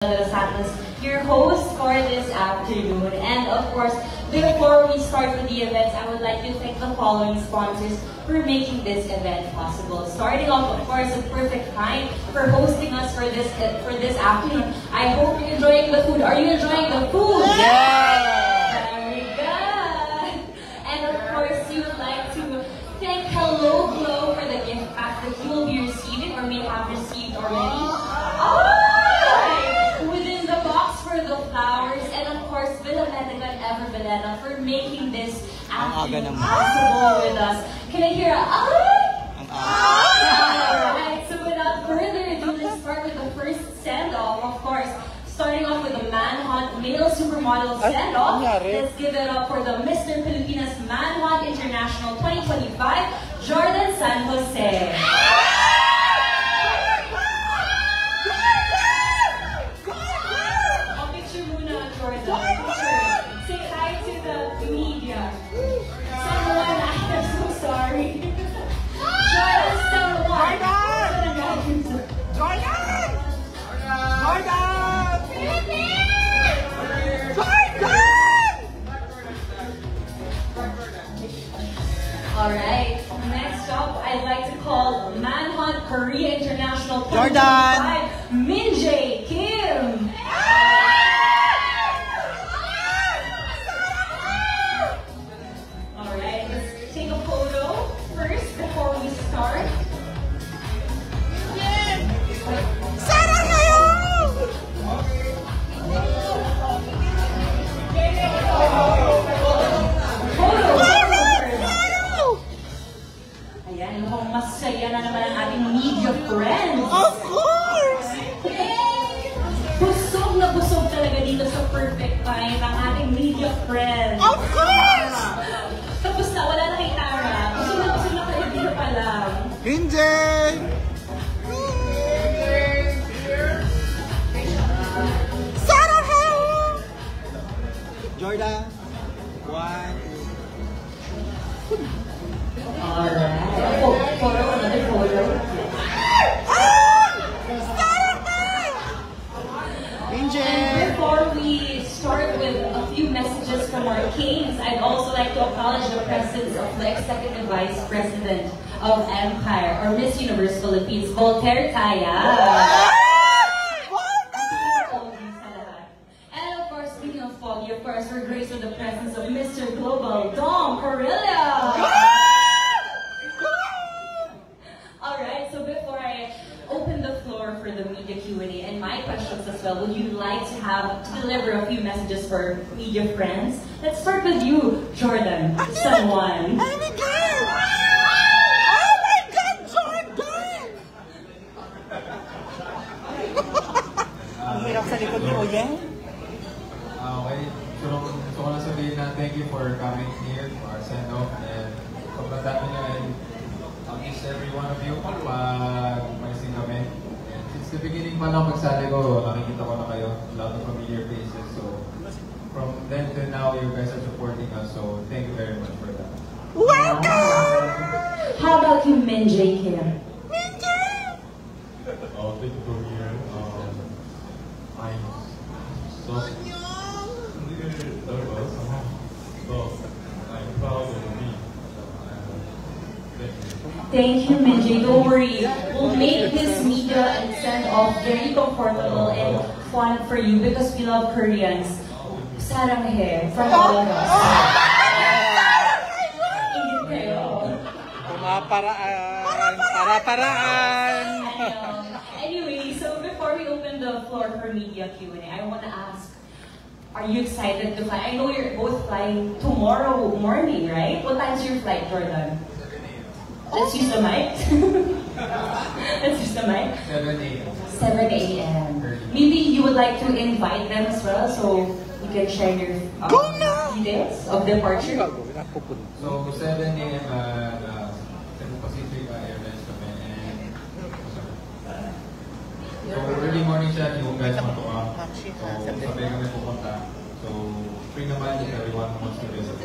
Santos, your host for this afternoon. And of course, before we start with the events, I would like to thank the following sponsors for making this event possible. Starting off, of course, a Perfect Kind for hosting us for this afternoon. I hope you're enjoying the food. Are you enjoying the food? Yeah! Very good. And of course, you would like to thank Hello Glow for the gift pack that you will be receiving or may have received already. Within the box for the flowers, and of course, Villa Medica and Ever Villena for making this afternoon possible with us. Can I hear a Alright, so without further ado, let's start with the first send-off, of course. Starting off with the Manhunt Male Supermodel send-off. Let's give it up for the Mr. Pilipinas Manhunt International 2025, Jordan San Jose. Say hi to the media. Someone, I'm so sorry. Jordan! Alright, next up, I'd like to call Manhunt Korea International 2025, Min Jae Kim. Masaya na naman ang ating media friends. Of course! Busog na busog talaga dito sa Perfect Kind ang ating media friends. Of course! Tapos na, wala na kay Tara. Busog na kayo dito pa lang. Hinjay! Sarah Hill! Jordan, 1, 2. Alright. Another photo. Before we start with a few messages from our kings, I'd also like to acknowledge the presence of the Executive Vice President of Empire, or Miss Universe Philippines, Voltaire Taya. And of course, speaking of Foggy, of course, we're graced with the presence of Mr. Global, Dom Carilla. Alright, so before I open the floor for the media Q&A and my questions as well, would you like to deliver a few messages for media friends? Let's start with you, Jordan, someone. Oh my God! Oh my God, Jordan! Ang hirap sa likod mo, yan? Okay, so gusto ko lang sabihin na thank you for coming here for our send-off, and sobrang dami niya, and miss every one of you pag umasin kami. And since the beginning pa lang magsali ko, nakikita ko na kayo, a lot of familiar faces. So from then to now, you guys are supporting us. So thank you very much for that. Welcome! How about you, Min Jae Kim? Thank you for here. I'm so nervous. So I'm proud of me. Thank you, Min Jae. Don't worry. We'll make this media and send off very comfortable and fun for you because we love Koreans. Saranghe from all of us. Ingit kayo. Para-paraan. Anyway, so before we open the floor for media Q&A, I want to ask, are you excited to fly? I know you're both flying tomorrow morning, right? What time's your flight, Jordan? Let's use the mic. Let's use the mic. 7 a.m. 7 a.m. Maybe you would like to invite them as well so you can share your details of departure. So 7 a.m. Cebu Pacific Airlines kami, and so early morning siya, yung guys matuwa. So sabay kami pupunta. So free naman if everyone wants to visit.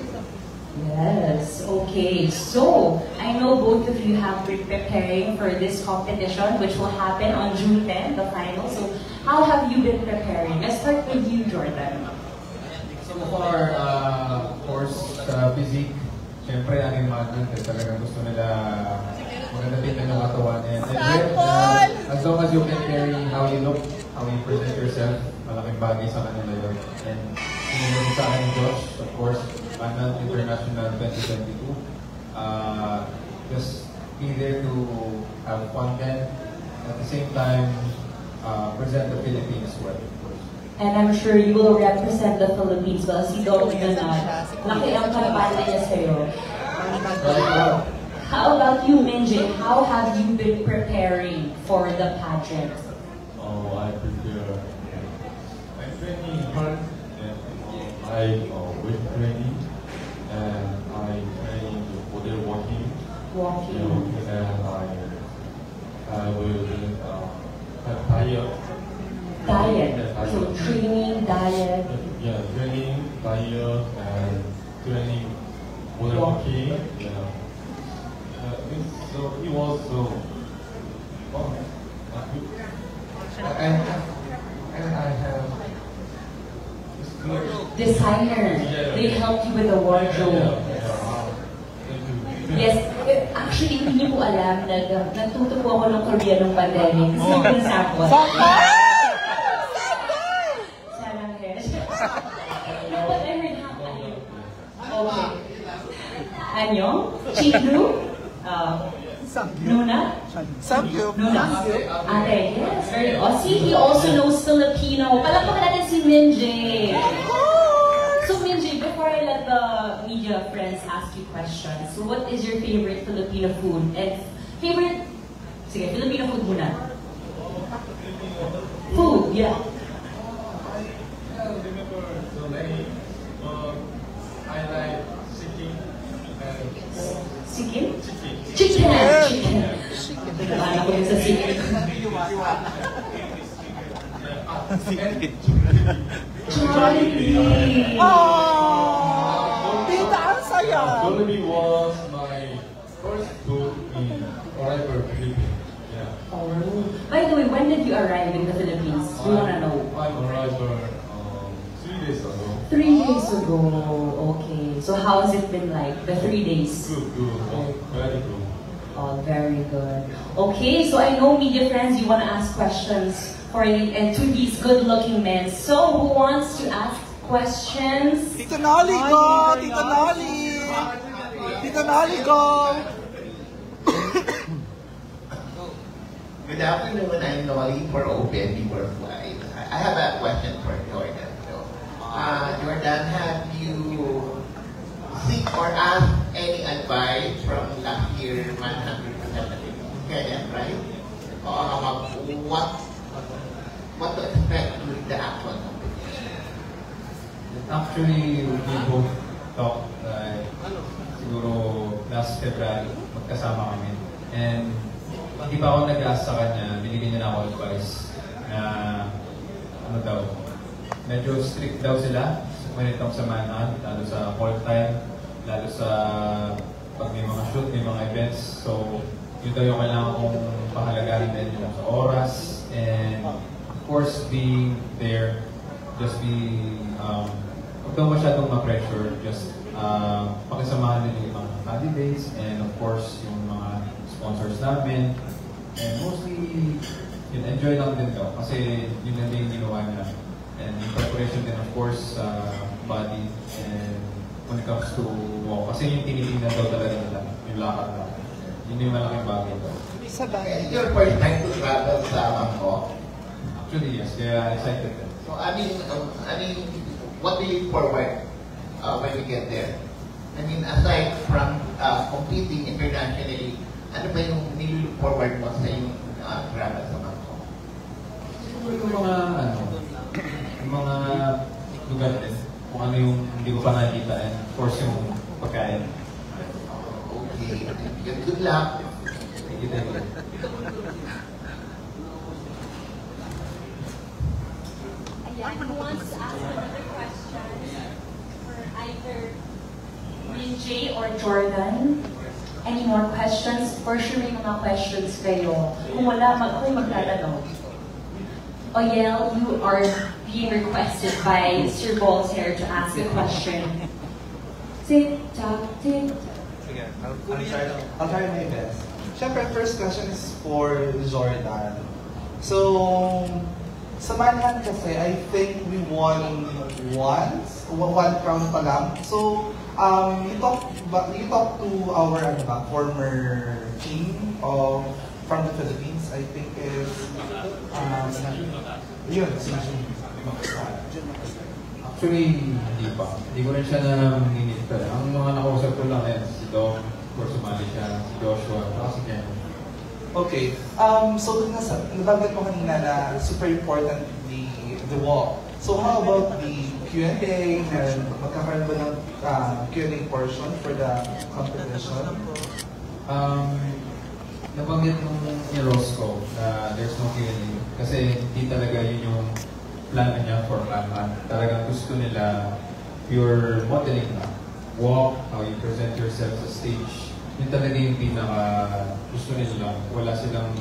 Yes, okay. So, I know know both of you have been preparing for this competition, which will happen on June 10, the final. So, how have you been preparing? Let's start with you, Jordan. So far, of course, sa physique, syempre ang yung mga athlete talagang gusto nila maganda din ng katawan. And as long as you can carry how you look, how you present yourself, malaking bagay sa kanila yun. And sinunod sa akin yung Josh, of course, Manal International 2022. Just be there to have fun then. At the same time, present the Philippines well, of course. And I'm sure you will represent the Philippines well. Si Doc na laki ang kampanya niya sa'yo. How about you, Minjay? How have you been preparing for the pageant? Oh, I prepare. I'm training hard. And, I weight training, and I train model walking. Walking. And I will have diet. Diet. So training, diet. Yeah, training, diet, and training model walking. Yeah. So it was so fun. And I have Designer. They helped you with the wardrobe. Yes, actually, hindi niyo po alam na natuto po ako ng Korea ng pandemic. Simple sample. Sarang head. But I heard half anyo. Okay. Anyo? Chiklu? Nuna? Nuna. Ate, yes. Very awesome. He also knows Filipino. Palakpakan natin si Minjay. So Minjay, before I let the media friends ask you questions, so what is your favorite Filipino food? And favorite, sige, Filipino food muna. Food, yeah. I like chicken. Chicken? Chicken. Nagkakala ko yun sa chicken. Jollibee. Tita, ang saya. Jollibee was my first food in arrival Philippines. Yeah. Oh. By the way, when did you arrive in the Philippines? We wanna know. I arrived 3 days ago. 3 days ago. Okay. So how has it been like, the 3 days? Good. Very good. Oh, very good. Okay, so I know media friends, you want to ask questions for to these good-looking men. So who wants to ask questions? Tita Nolly, go! Tita Nolly! Tita Nolly, go! Good afternoon, I'm Nolly for Open Before Flight. I have a question for Jordan. Jordan, have you seek or ask any advice from last year 100% Kenyan, right? What to expect with the actual competition? Actually, we both talked, siguro last February, magkasama kami. And hindi pa ako nag-ask sa kanya, binigyan niya na ako advice na ano daw, medyo strict daw sila when it comes sa manhunt, lalo sa call time, lalo sa pag may mga shoot, may mga events. So, yun daw yung kailangan kong pahalagahan din yung sa oras. And of course, being there, just be, huwag daw masyadong ma-pressure, just pakisamahan din yung mga candidates and of course, yung mga sponsors namin. And mostly, yun, enjoy lang din daw kasi yun lang din yung ginawa niya. And in preparation din of course, body and when it comes to walk. Kasi yung tinitingnan daw talaga nila, yung lakad na. Yun yung malaking bagay daw. It's your first time to travel sa Bangkok. Actually, yes. Kaya excited din. So, I mean, what do you look forward when we get there? I mean, aside from competing internationally, ano ba yung nilook forward mo sa yung travel sa Bangkok? Siguro yung mga, yung mga lugar din. Kung ano yung hindi ko pa nakikita and of course yung pagkain. Okay. Good luck. Thank you, thank you. Ayan, who wants to ask another question for either Minjay or Jordan? Any more questions? For sure may mga questions kayo. Kung wala, ako'y magtatanong. Oyel, you are being requested by Sir Balls here to ask a question. Tick-tock, tick-tock. Sige, I'll try my best. Siyempre, first question is for Jordan. So, sa Manhunt kasi, I think we won once, one round pa lang. So, you talk to our former team from the Philippines, I think is, yun, si Actually, hindi pa. Hindi ko rin siya naninit pa. Ang mga nakausap ko lang si Dom, of course, sumali siya, si Joshua, si Ken. Okay. So, nabanggit mo kanina na super important the walk. So, how about the Q&A? And magkakaroon ba ng Q&A portion for the competition? Nabanggit nung ni Roscoe na there's no Q&A kasi hindi talaga yun yung plano niya for Manhunt. Talagang gusto nila pure modeling na. Walk, how you present yourself sa stage. Yun talaga yung pinaka gusto nila. Wala silang,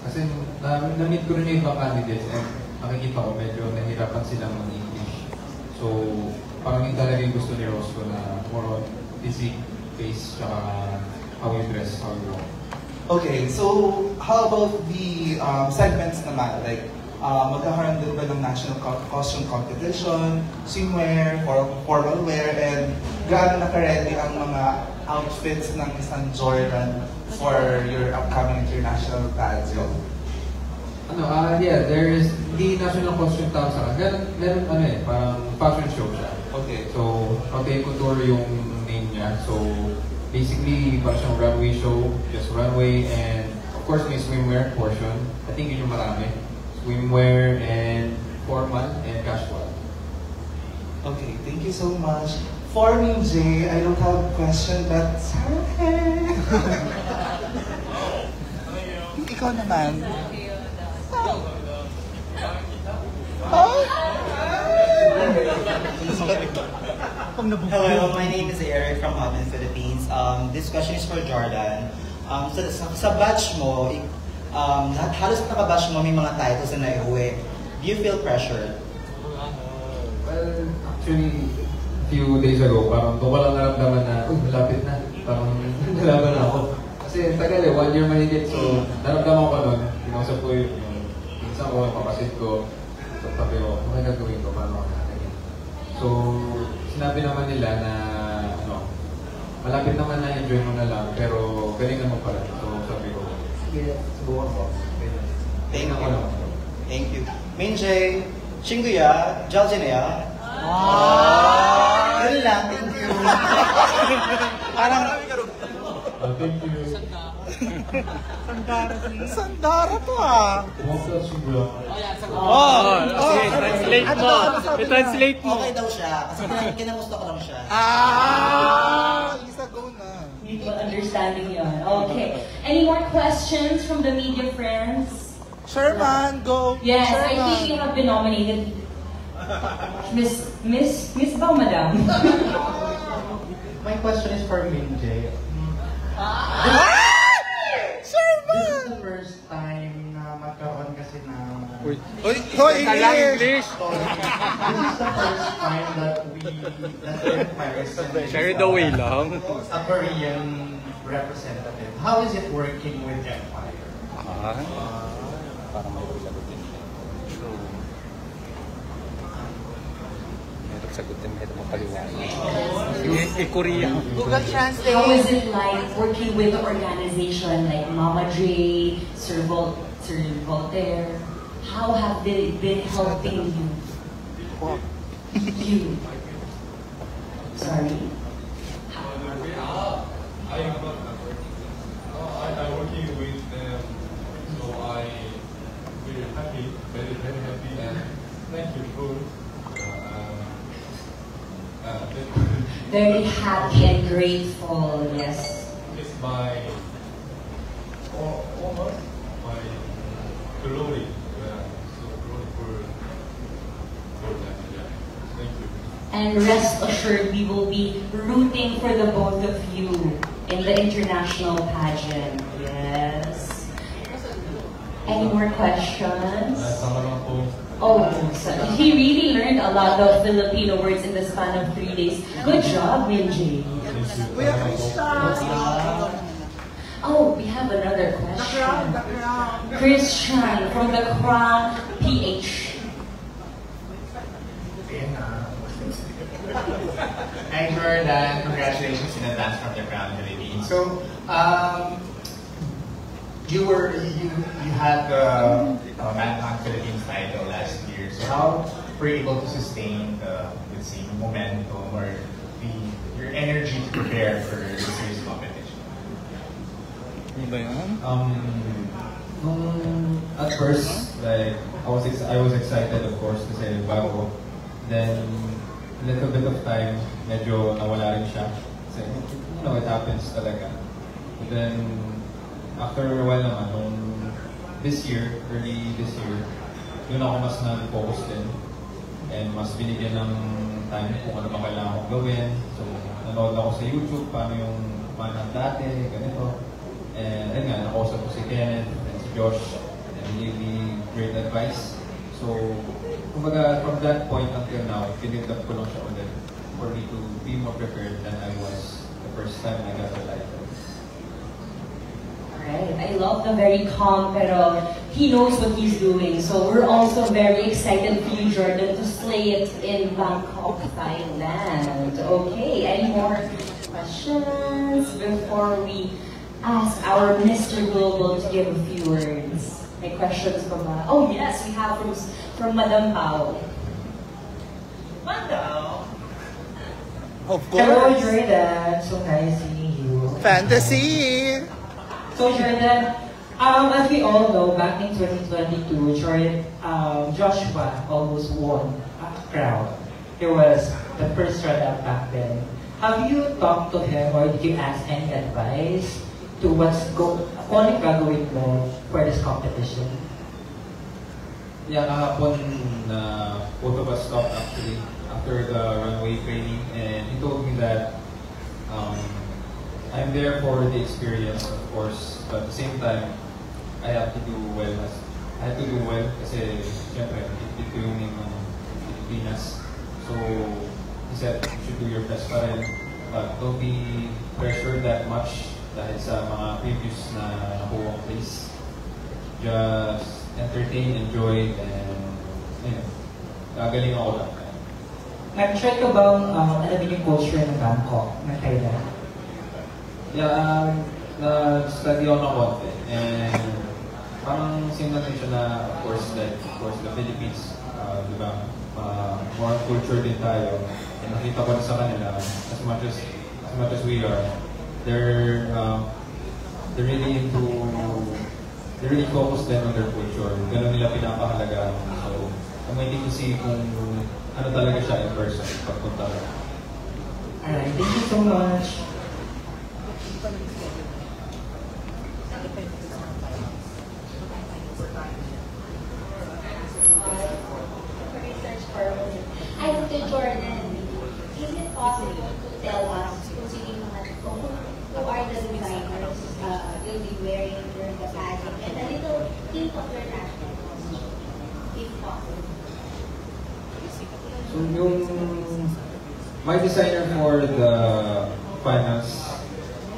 kasi na-meet ko rin yung ibang candidates and nakikita ko medyo nahirapan silang mag-English. So, parang yun talaga yung gusto ni Roscoe na more on physique, face, tsaka how you dress, how you walk. Okay, so how about the segments naman? Like, magkakaroon din ba ng national costume competition, swimwear, or formal wear, and gaano naka-ready ang mga outfits ng isang Jordan for your upcoming international pageant? Yeah, there is the national costume tawag sa akin. Meron parang fashion show siya. Okay. So, Haute Couture yung name niya. So, basically, parang siyang runway show, just runway, and of course, may swimwear portion. I think yun yung marami. Swimwear and formal and casual. Okay, thank you so much. For me, Jay, I don't have a question, but sorry. Ikaw naman. Hello, my name is Eric from Hubin, Philippines. This question is for Jordan. Sa batch mo, halos naka-batch mo may mga titles na naiuwi. Do you feel pressured? Well, actually, a few days ago, parang doon ko lang naramdaman na, malapit na. Parang nalaban na ako. Kasi tagal 1 year mahigit. So, naramdaman ko nun, kinausap ko yung minsan ko, papasit ko. So, sabi ko, ano gagawin ko? Paano ako natin? So, sinabi naman nila na, malapit naman na enjoy mo na lang, pero galing naman pala. So, sabi ko, sige, subukan ko. Thank you. Thank you. Minjay, Chinguya, Jaljineya. Ganun lang, thank you. Parang, Thank you. Sandara to ah. Kumusta siguro? Translate mo. I-translate mo. okay daw siya. Kasi kinamusta ko lang siya. Isa go na. Mutual understanding yun. Okay. Any more questions from the media friends? Sherman, go. Yes, Sherman. I think you have been nominated. Miss Bao, Madam. My question is for Minjay. This is the first time na magkaroon kasi ng English! This is the first time that Empire is Share the way lang. a Korean representative. How is it working with Empire? Parang may sagutin. Mahirap sagutin, mahirap mapaliwanag. Korea. Google Translate. How is it like working with an organization like Mama J, Sir Voltaire? How have they been helping you? Sorry? I'm working with them, so I very happy, very happy, and thank you for Very happy and grateful, yes. it's my almost my glory, so glory for that. Yeah. Thank you. And rest assured, we will be rooting for the both of you in the international pageant. Yes. Any more questions? Oh, so he really learned a lot of Filipino words in the span of 3 days. Good job, Minji. Oh, we have another question. Christian from the Crown PH. Hi Jordan, congratulations in advance from the Crown Philippines. So, you had the Manhunt Philippines title last year. So how were you able to sustain the, let's say, momentum or your energy to prepare for the series competition? At first, like I was excited, of course, kasi bago. Then a little bit of time, medyo nawala rin siya. Kasi, you know, it happens talaga. But then, after a while naman, early this year, yun ako mas na-focus din. And mas binigyan ng time kung ano ba kailangan kong gawin. So, nanood ako sa YouTube, paano yung manang dati, ganito. And ayun nga, nakausap ko si Kenneth and si Josh. And he gave me great advice. So, kumbaga, from that point until now, pinitap ko lang siya ulit for me to be more prepared than I was the first time I got the title. Alright, I love the very calm, pero he knows what he's doing. So we're also very excited for you, Jordan, to slay it in Bangkok, Thailand. Okay, any more questions before we ask our Mr. Global to give a few words? Any questions from, oh yes, we have from Madam Pao. Madam! Of Hello, course. Jordan. So nice seeing you. Fantasy! So, Jordan, as we all know, back in 2022, Joshua almost won a crown. He was the first runner-up back then. Have you talked to him or did you ask any advice to kung ano gagawin mo for this competition? Yeah, kahapon both of us talked actually after the runway training, and he told me that I'm there for the experience, of course, but at the same time, I have to do well. Kasi siyempre, ito yung name ng Pilipinas. So, he said, you should do your best pa rin, but don't be pressured that much dahil sa mga previous na nakuha place. Just entertain, enjoy, and gagaling ako lang. Nag-try ka bang alamin yung culture ng Bangkok, na Thailand? Yeah, na-study ako ng konti. And parang same na rin siya na, of course, the Philippines, di ba? More culture din tayo. And nakita ko na sa kanila, as much as we are, they're really focused then on their culture. Ganun nila pinapahalaga. So, I'm waiting to see kung ano talaga siya in person pagpunta. Alright, thank you so much. Hi, Dr. Jordan. Is it possible to tell us who are the designers you'll be wearing during the pageant and a little hint of your national costume, if possible? So my designer for the finals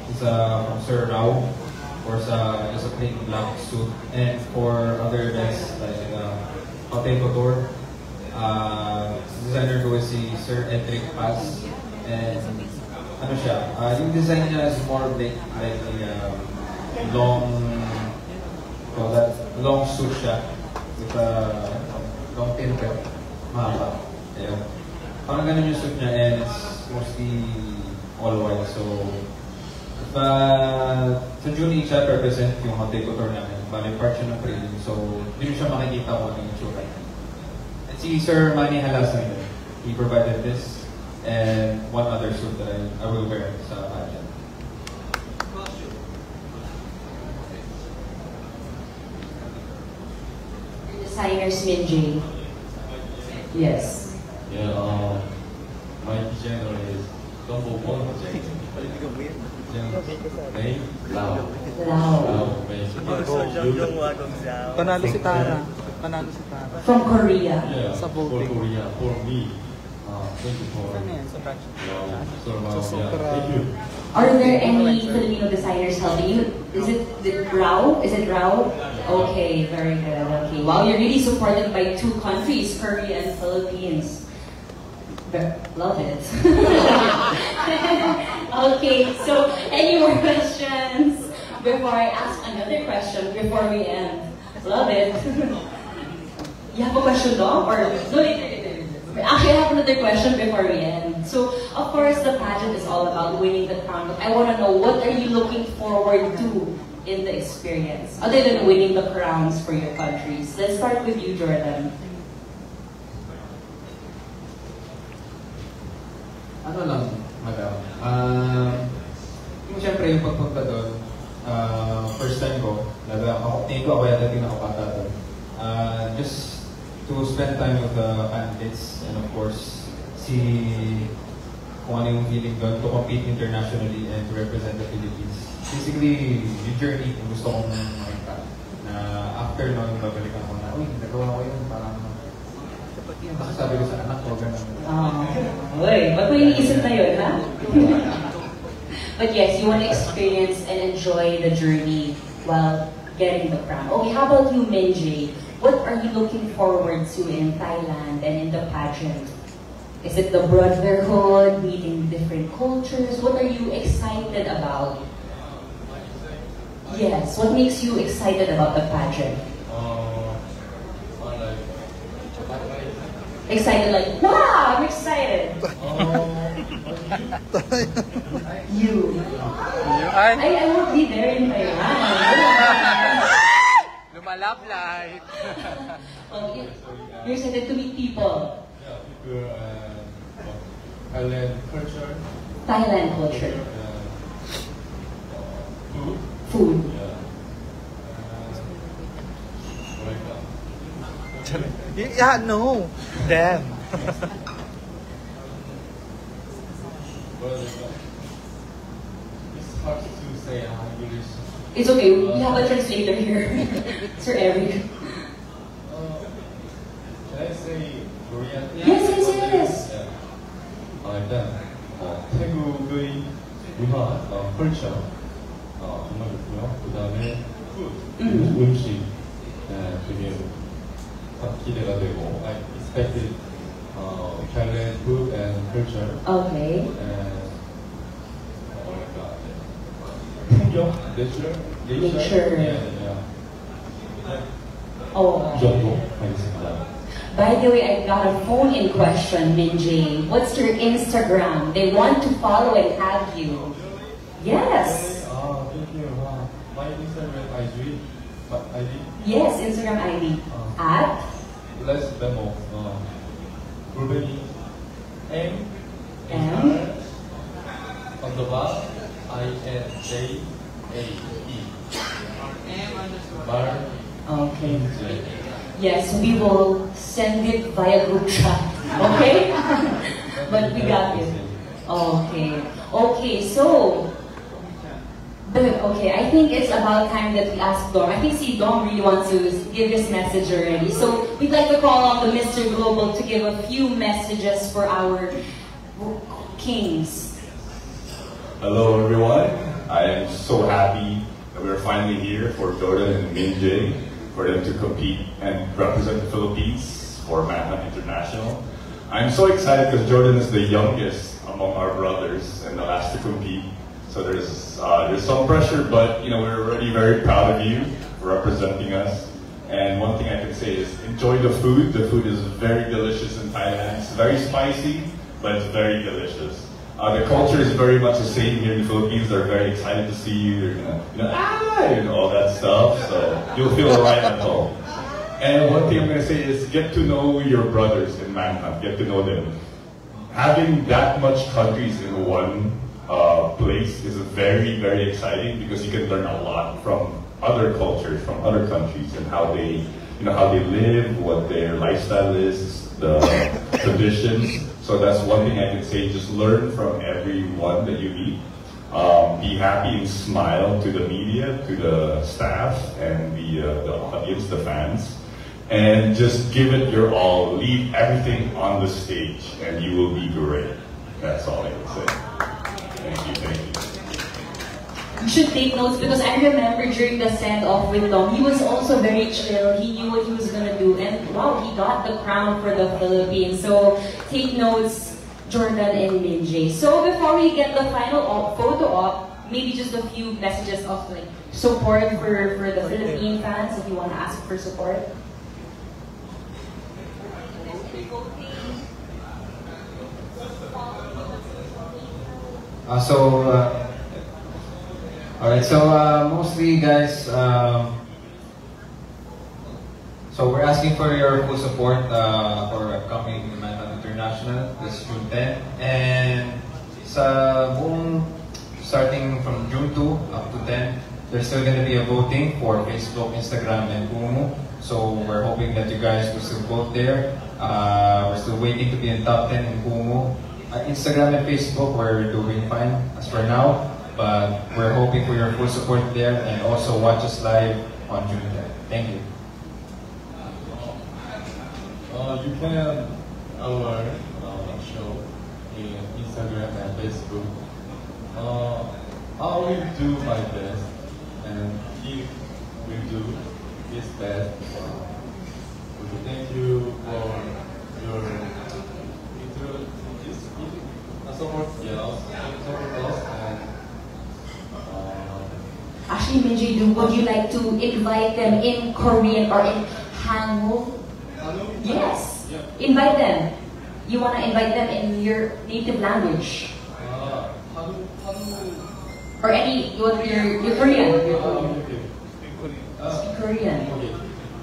is from Sir Rao, for just a plain black suit, and for other events like Hotel Couture, designer ko si Sir Edric Paz, and ano siya, yung design niya is more like a long suit siya with a long tail belt, mahaba. Yeah. Parang ganun yung suit niya, and it's mostly all white. So, sa June siya represent yung Hotel Couture namin. Bali, part siya ng prelim. So, hindi siya makikita kung ano yung itsura. And si Sir Manny Halasan, he provided this and one other suit that I will wear sa pageant. Designers Minji. Yes. Yeah, my channel is number one channel. Name Lao. Lao. Panalo si Tara. Panalo si Tara. From Korea. Yeah, Sa for voting. Korea, for me. Thank you for Saan yan? Sa batch? thank you. Are there any Filipino designers helping you? Is it Rao? Is it Rao? Okay, very good. Okay. Wow, you're really supported by two countries, Korea and Philippines. Love it. Okay, so any more questions before I ask another question before we end? Love it. You have a question, no? Or no, later. Actually, I have another question before we end. So, of course, the pageant is all about winning the crown. But I want to know, what are you looking forward to in the experience, other than winning the crowns for your countries? Let's start with you, Jordan. Ano lang, madam. Yung siyempre yung pagpunta doon, first time ko, tingin ko ako yata din nakapata doon. Just to spend time with the candidates and of course, see kung ano yung feeling doon to compete internationally and to represent the Philippines. Basically, yung journey kung gusto kong makita na after noon, babalikan ko na, uy, nagawa ko yun, parang yun, baka sabi ko sa anak ko, gano'n. Uy, ba't mo iniisip na yun, ha? But yes, you want to experience and enjoy the journey while getting the crown. Okay, how about you, Minjay? What are you looking forward to in Thailand and in the pageant? Is it the brotherhood, meeting different cultures? What are you excited about? Yes, what makes you excited about the pageant? Excited like, wow, I'm excited. You. I won't be there in Thailand. Lumalaplay. You're excited to meet people. Yeah, people Thailand culture. Thailand culture. Food. Food. Yeah. Yeah, no. Damn. Well, it's hard to say English. It's okay, we have a translator here. Sir Eric. Can I say Korean? Yes. 일단 태국의 문화, 컬처 정말 좋고요. 그 다음에 음식 되게 기대가 되고 I expected Thailand food and culture. Okay. 풍경, nature. Nature. Oh. 이 정도 하겠습니다. By the way, I got a phone-in question, Minjay. What's your Instagram? They want to follow and have you. Yes. Thank you. My Instagram ID. Yes, Instagram ID. At? Let's demo. Ruben M. On the bar. INJAE. Bar. Okay. Yes, we will send it via group chat. Okay? But we got it. Okay. Okay, so... Okay, I think it's about time that we ask Dom. I think Dom really wants to give his message already. So we'd like to call on the Mr. Global to give a few messages for our kings. Hello everyone. I am so happy that we're finally here for Jordan and Minjay, for them to compete and represent the Philippines for Manhunt International. I'm so excited because Jordan is the youngest among our brothers and the last to compete. So there's some pressure, but you know, we're already very proud of you for representing us. And one thing I can say is enjoy the food. The food is very delicious in Thailand. It's very spicy, but it's very delicious. The culture is very much the same here in the Philippines. They're very excited to see you. They're gonna, all that stuff. So you'll feel right at home. And one thing I'm gonna say is get to know your brothers in Manhunt. Get to know them. Having that much countries in one place is very, very exciting because you can learn a lot from other cultures, from other countries, and how they, how they live, what their lifestyle is. the traditions. So that's one thing I can say. Just learn from everyone that you meet. Be happy and smile to the media, to the staff, and the audience, the fans. And just give it your all. Leave everything on the stage, and you will be great. That's all I can say. Thank you, thank you. You should take notes because I remember during the send-off with Tom, he was also very chill. He knew what he was gonna do, and wow, he got the crown for the Philippines. So take notes, Jordan and Minjay. So before we get the final photo op, maybe just a few messages of like support for the Philippine fans if you want to ask for support. Alright, so mostly guys, so we're asking for your full support for upcoming Manhunt International this June 10. And sa buong starting from June 2 up to 10, there's still going to be a voting for Facebook, Instagram, and Kumu. So we're hoping that you guys will still vote there. We're still waiting to be in top 10 in Kumu. Instagram and Facebook, we're doing fine as for now. But we're hoping for your full support there, and also watch us live on June 10th. Thank you. You can our show in Instagram and Facebook. I will do my best, and he will do his best. Thank you for your support, support us, and Actually, Minjay, would you like to invite them in Korean or in Hangul? Yes. Yeah. Invite them. You want to invite them in your native language? Or any, your Korean? Speak Korean. Okay,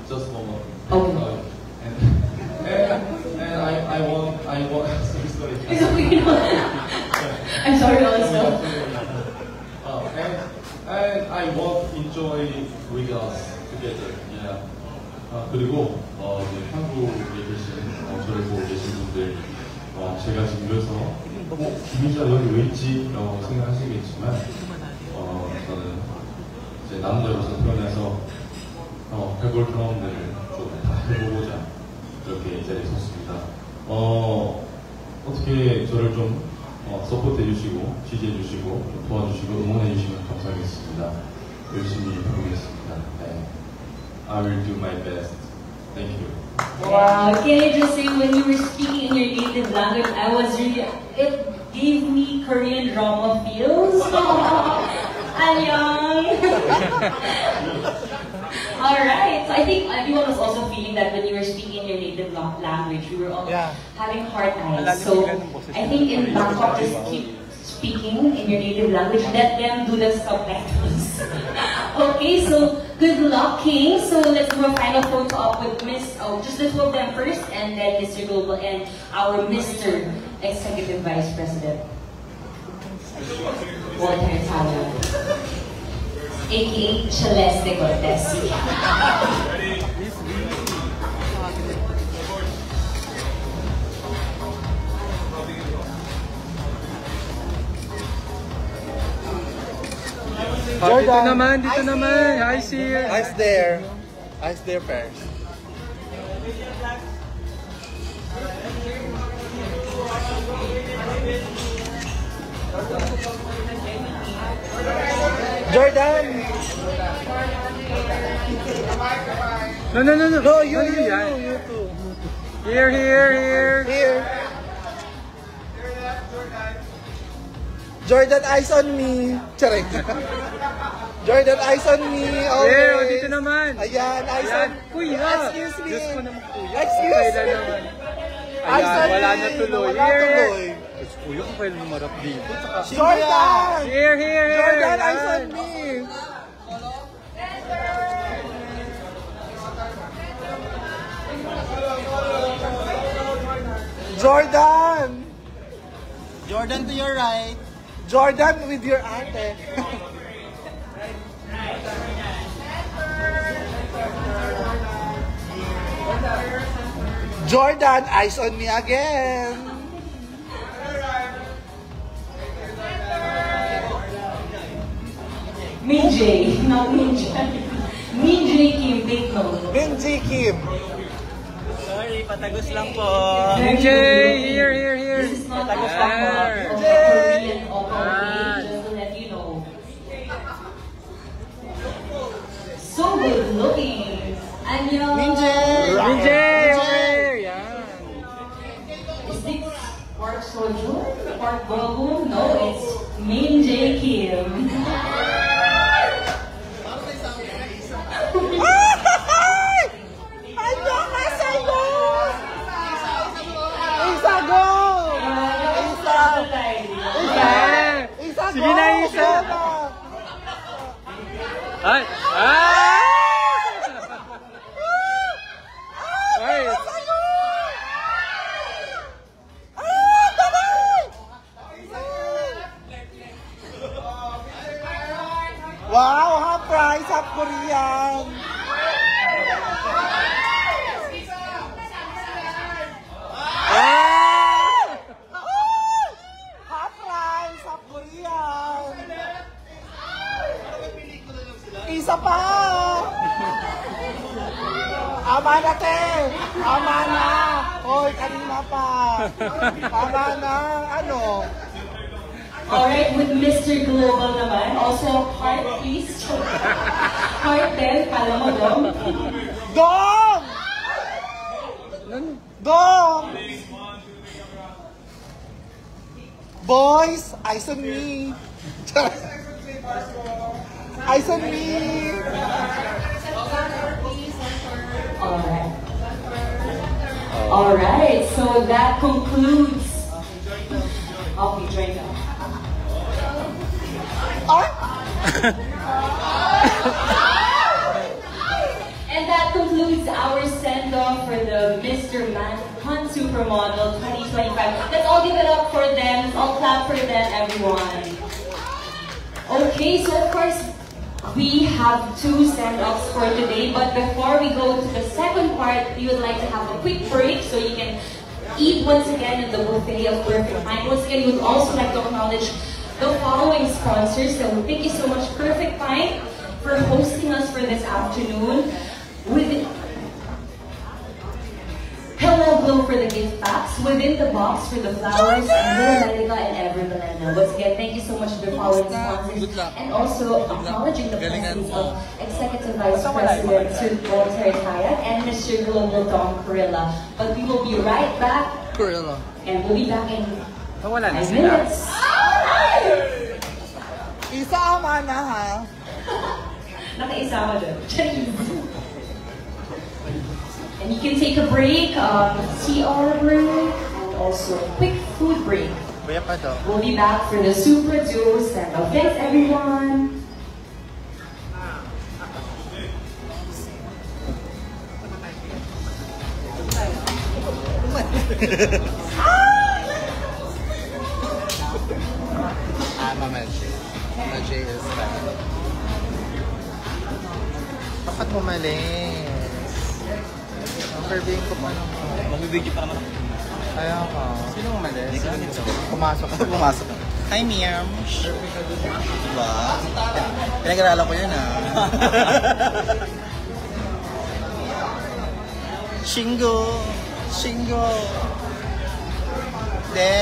just one more. Okay. And I want, sorry. It's okay. I'm sorry also. And I want to enjoy with us together. Yeah. 그리고 이제 한국에 계신 저를 보고 계신 분들 제가 지금 그래서 김민주가 여기 왜 있지라고 생각하시겠지만 저는 제 남자로서 태어나서 해볼 경험들을 좀 다 해보고자 이렇게 이 자리에 섰습니다. 어떻게 저를 좀 서포트 해주시고 지지해 주시고 좀 도와주시고 응원해 주시면 감사하겠습니다. 열심히 해보겠습니다. 네. I will do my best. Thank you. Wow, can I just say when you were speaking in your native language, I was really, it gave me Korean drama feels. Annyeong. Alright, so I think everyone was also feeling that when you were speaking in your native language, we were all having hard eyes. So I think in Bangkok, just keep speaking in your native language, let them do the subtitles. Okay, so good luck, King. So let's do a final photo up with just the two of them first, and then Mr. Global and our Mr. Executive Vice President, Walter Tala, aka Celeste Cortez. Dito naman, dito naman. Eyes here. Eyes there. Eyes there first. Jordan! No. No, you yan. too. Here. Here. Jordan, eyes on me. Charing. Jordan, eyes on me. Always. Here, dito naman. Ayan, eyes on me. Kuya. Excuse me. Diyos ko naman, kuya. Excuse Okay me. na naman. Eyes Ayan, on wala me. na tuloy. Wala Here. tuloy. Diyos, kuya, kung kailan lumarap dito. Jordan! Here. Jordan, Ayan. eyes on me. Jordan! Jordan to your right. Jordan with your ate. Jordan, eyes on me again. Min J, not Min J. Min J Kim, take note. Min J Kim. Sorry, patagos lang po. Min J, here. This is not patagos lang po. Jay! Korean or just to let you know. So good looking. Annyeong. Min J! Min J, yan. Is this Park Seo-joon? Park Bo-gum? No, it's Min J Kim. Sige na, Isa! Ay! Ay! Wow, half price, half Korean. Half price, half Korean. Isa pa. Ama na, te. Ama na. Hoy, kanina pa. Ama na. Ano? Alright, with Mr. Global naman. Also, heart please. Heart 10, kala mo dong. Dong! Dong! Boys, eyes on me. Eyes on me. Alright. Alright, so that concludes. Okay, join now. And that concludes our send-off for the Mr. Manhunt Supermodel 2025. Let's all give it up for them. Let's all clap for them, everyone. Okay, so of course, we have 2 send-offs for today. But before we go to the second part, we would like to have a quick break so you can eat once again at the buffet of Perfect Pint. Once again, we would also like to acknowledge the following sponsors. So thank you so much, Perfect Pint, for hosting us for this afternoon. Hello Glow for the gift packs, Within the Box for the flowers, and Lilica and Ever Millennial. Once again, thank you so much to the following sponsors, and also acknowledging the presence of Executive Vice President Sir Walter Hayat and Mr. Global Tom Corilla. But we will be right back, and we'll be back in 5 minutes. Isa ama na, ha? Nakaisama doon. And you can take a break, CR break, and also quick food break. We'll be back for the Super Duo send-off. Thanks, everyone. Mama J is back. Bakit umalis? Overbeing ko pa naman. Magbibigyo pa naman ako. Kaya ka. Sino umalis? Pumasok ka. Pumasok ka. Hi, Miam. Diba? Pinag-aralan ko yun, ah. Shingo. Shingo. De.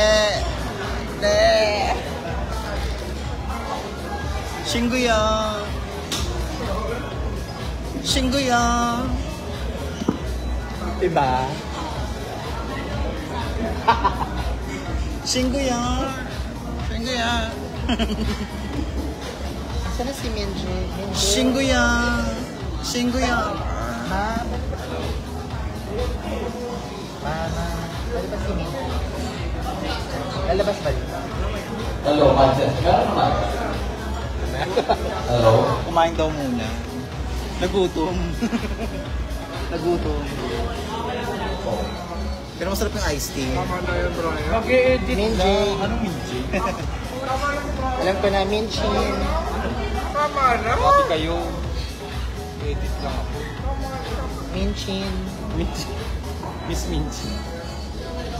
Shingo yan. Shingo yan. Diba? Shingo yan. Shingo yan. Saan na si Minji? Shingo yan. Shingo yan. Ma'am? Mama? Pwede ba si Minji? Lalabas ba dito? Hello, Manchester. Meron naman. Hello? Kumain daw muna. Nagutom. Nagutom. Pero masarap yung iced tea. Tama na yun, Brian. Mag-i-edit Minji. Anong Minji? Alam ko na, Minji. Tama na. Pati kayo. Edit lang ako. Minji. Minji. Miss Minchi.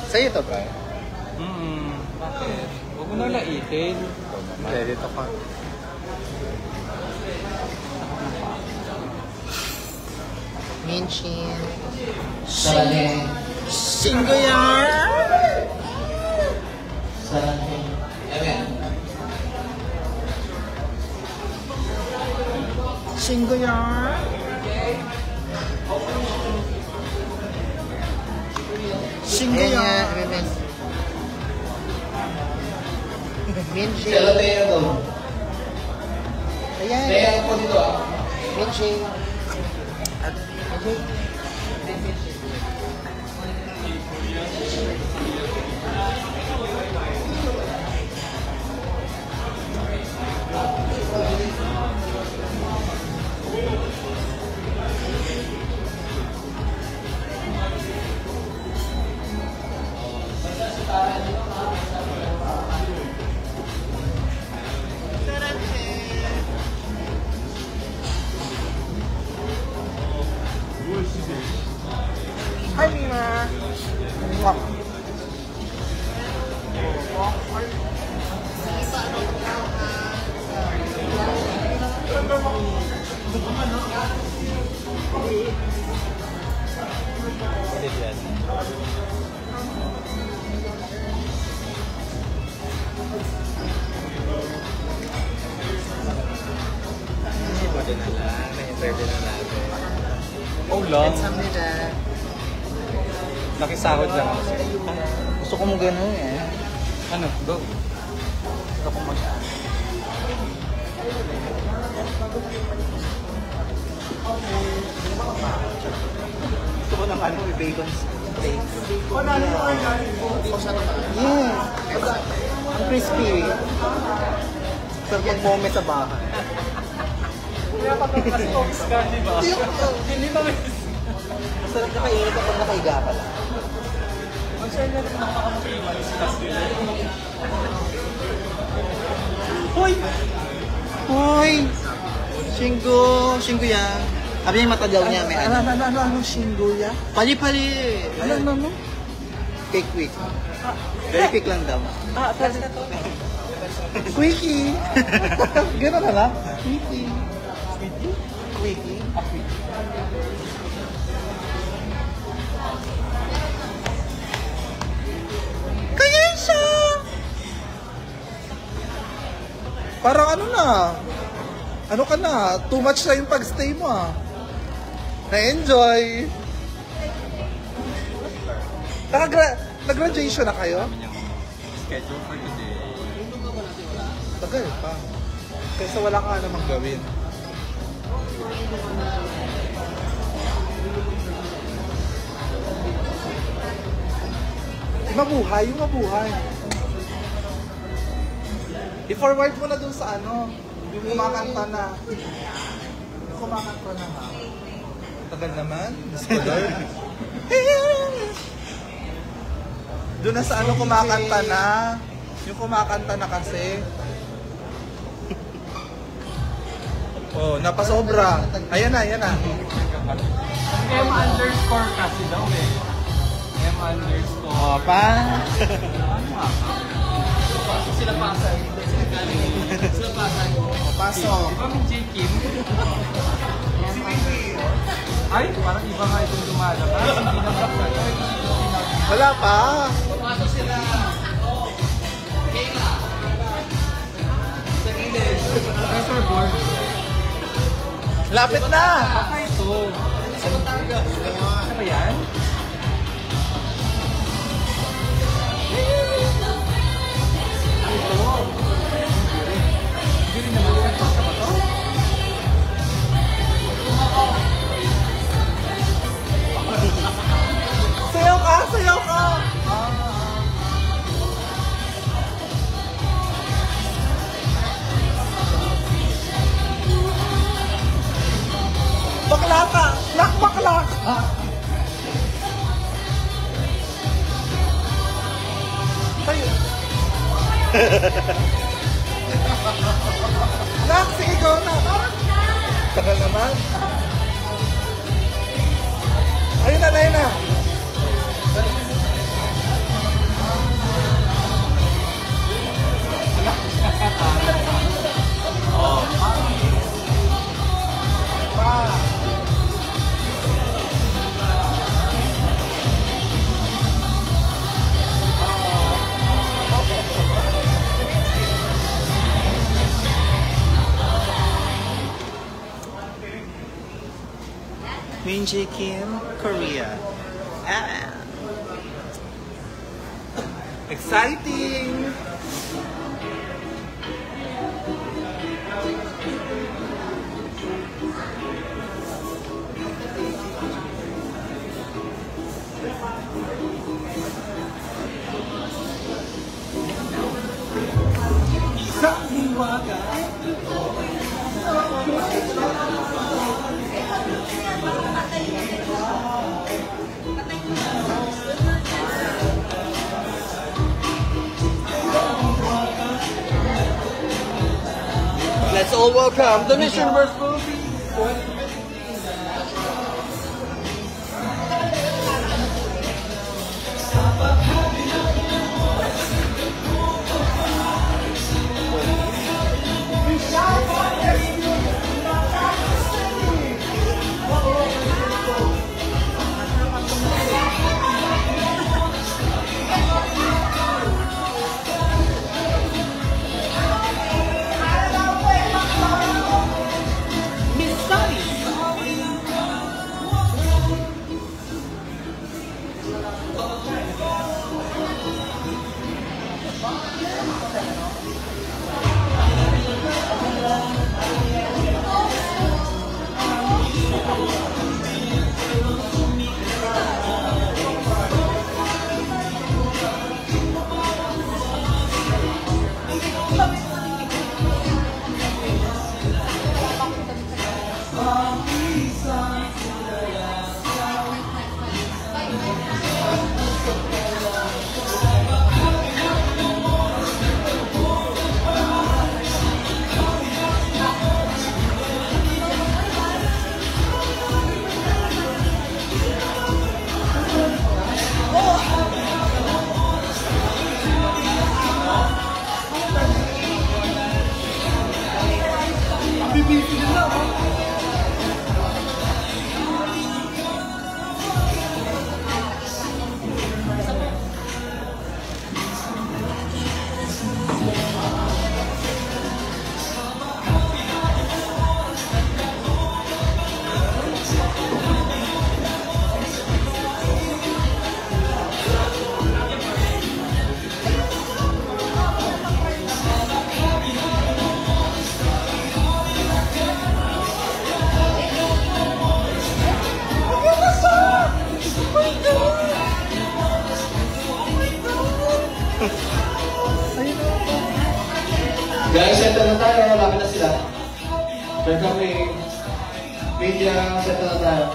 Sa'yo to ba? Bakit? Huwag mo nang laitin. Hindi, dito ka. Minchin. Sarang. Singoyar! Sarang. Singoyar! Singoyar! Minchin. Sila tayo to. Ayan. Tayo po dito ah. Minchin. Hi, Mima. Mwah. Oh lang. 감사합니다. Nakisahod lang ako. Gusto ko mo ganun eh. Ano? Go. Gusto ko mag... Gusto ko naman may bacon steak. Yes. Ang crispy. Sarap mag-moment sa bahay. Kaya pag nakastoks ka, di ba? Hindi ba may... Masarap na kainit kapag nakahiga ka lang. Ang share na rin nakakamakimalis kasi. Hoy! Hoy! Shingo! Shingo ya. Sabi niya matagal niya, may ano. Ano, Shingo ya? Pali-pali! Ano? Cake quick. Very quick lang daw. Tapos na to. Quickie! Gano'n na lang? Quickie. Quickie? Kaya siya! Parang ano na? Ano ka na? Too much na yung pag-stay mo ah. Na-enjoy! Nag-graduation na kayo? Schedule for today. Tagal pa. Kaysa wala ka namang gawin. Mabuhay, yung mabuhay. I-forward mo na dun sa ano, yung kumakanta na. Yung kumakanta na ha. Tagal naman. Doon na sa ano kumakanta na. Yung kumakanta na kasi. Oh, napasobra. Ayan na. M underscore kasi daw eh. M underscore. Oh, pa. Sila pasag. Sila pasag. Pasok. Di ba may J. Kim? Ay, parang iba nga itong lumalabas. Hindi na pasag. Wala pa. Pasok sila. Kayla. Sa gilid. Professor Board. Lapit na. Baka ito. Ano ba yan? Sayaw ka! Bakla ka! Bakla ka! Tayo! Nak, sige, go na! Tagal naman. Ayun na. Minji Kim, Korea. Exciting! Let's all welcome the Miss Universe Philippines. Guys, set na tayo. Lapit na sila. They're coming. Media, set na tayo.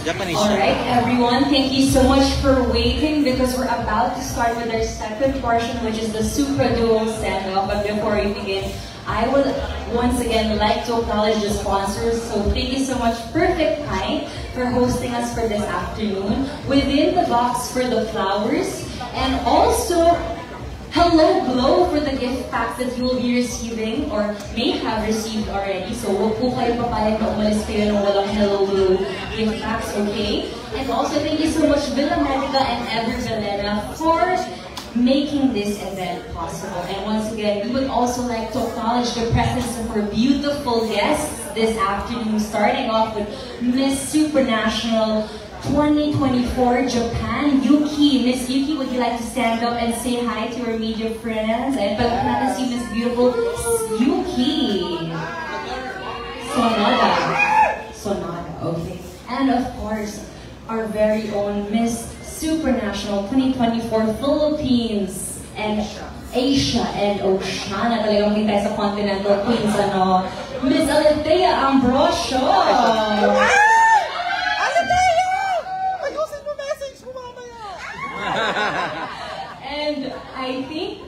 Japanese. Alright, everyone, thank you so much for waiting because we're about to start with our second portion, which is the Super Duo stand-up. But before we begin, I would once again like to acknowledge the sponsors. So thank you so much, Perfect Kind, for hosting us for this afternoon. Within the box for the flowers, and also Hello Glow for the gift packs that you will be receiving or may have received already. So huwag po kayo papayag na umalis kayo ng walang Hello Glow gift packs, okay? And also thank you so much Villa Medica and Ever Valera for making this event possible. And once again, we would also like to acknowledge the presence of our beautiful guests this afternoon, starting off with Miss Supranational 2024 Japan, Yuki. Miss Yuki, would you like to stand up and say hi to our media friends? And pagkakita si Miss Beautiful Yuki. Sonada, okay. And of course, our very own Miss Supranational 2024 Philippines and Asia and Oceania. Talagang kita sa Continental Queens, ano? Miss Alethea Ambrosio. And I think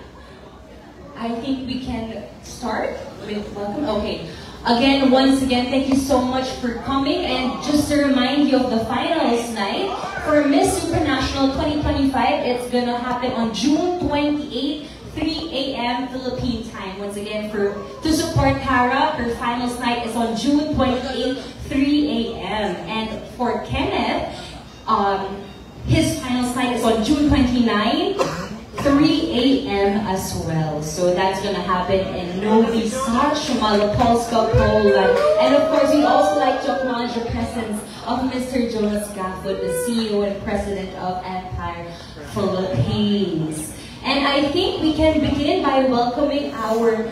we can start with welcome. Okay. Again, once again, thank you so much for coming. And just to remind you of the finals night for Miss Supranational 2025, it's gonna happen on June 28, 3 a.m. Philippine time. Once again, to support Kara, her finals night is on June 28, 3 a.m. And for Kenneth, his finals night is on June 29, 3 a.m. as well. So that's gonna happen in Novi Sad, Malopolska, Poland. And of course, we'd also like to acknowledge the presence of Mr. Jonas Gafford, the CEO and President of Empire Philippines. And I think we can begin by welcoming our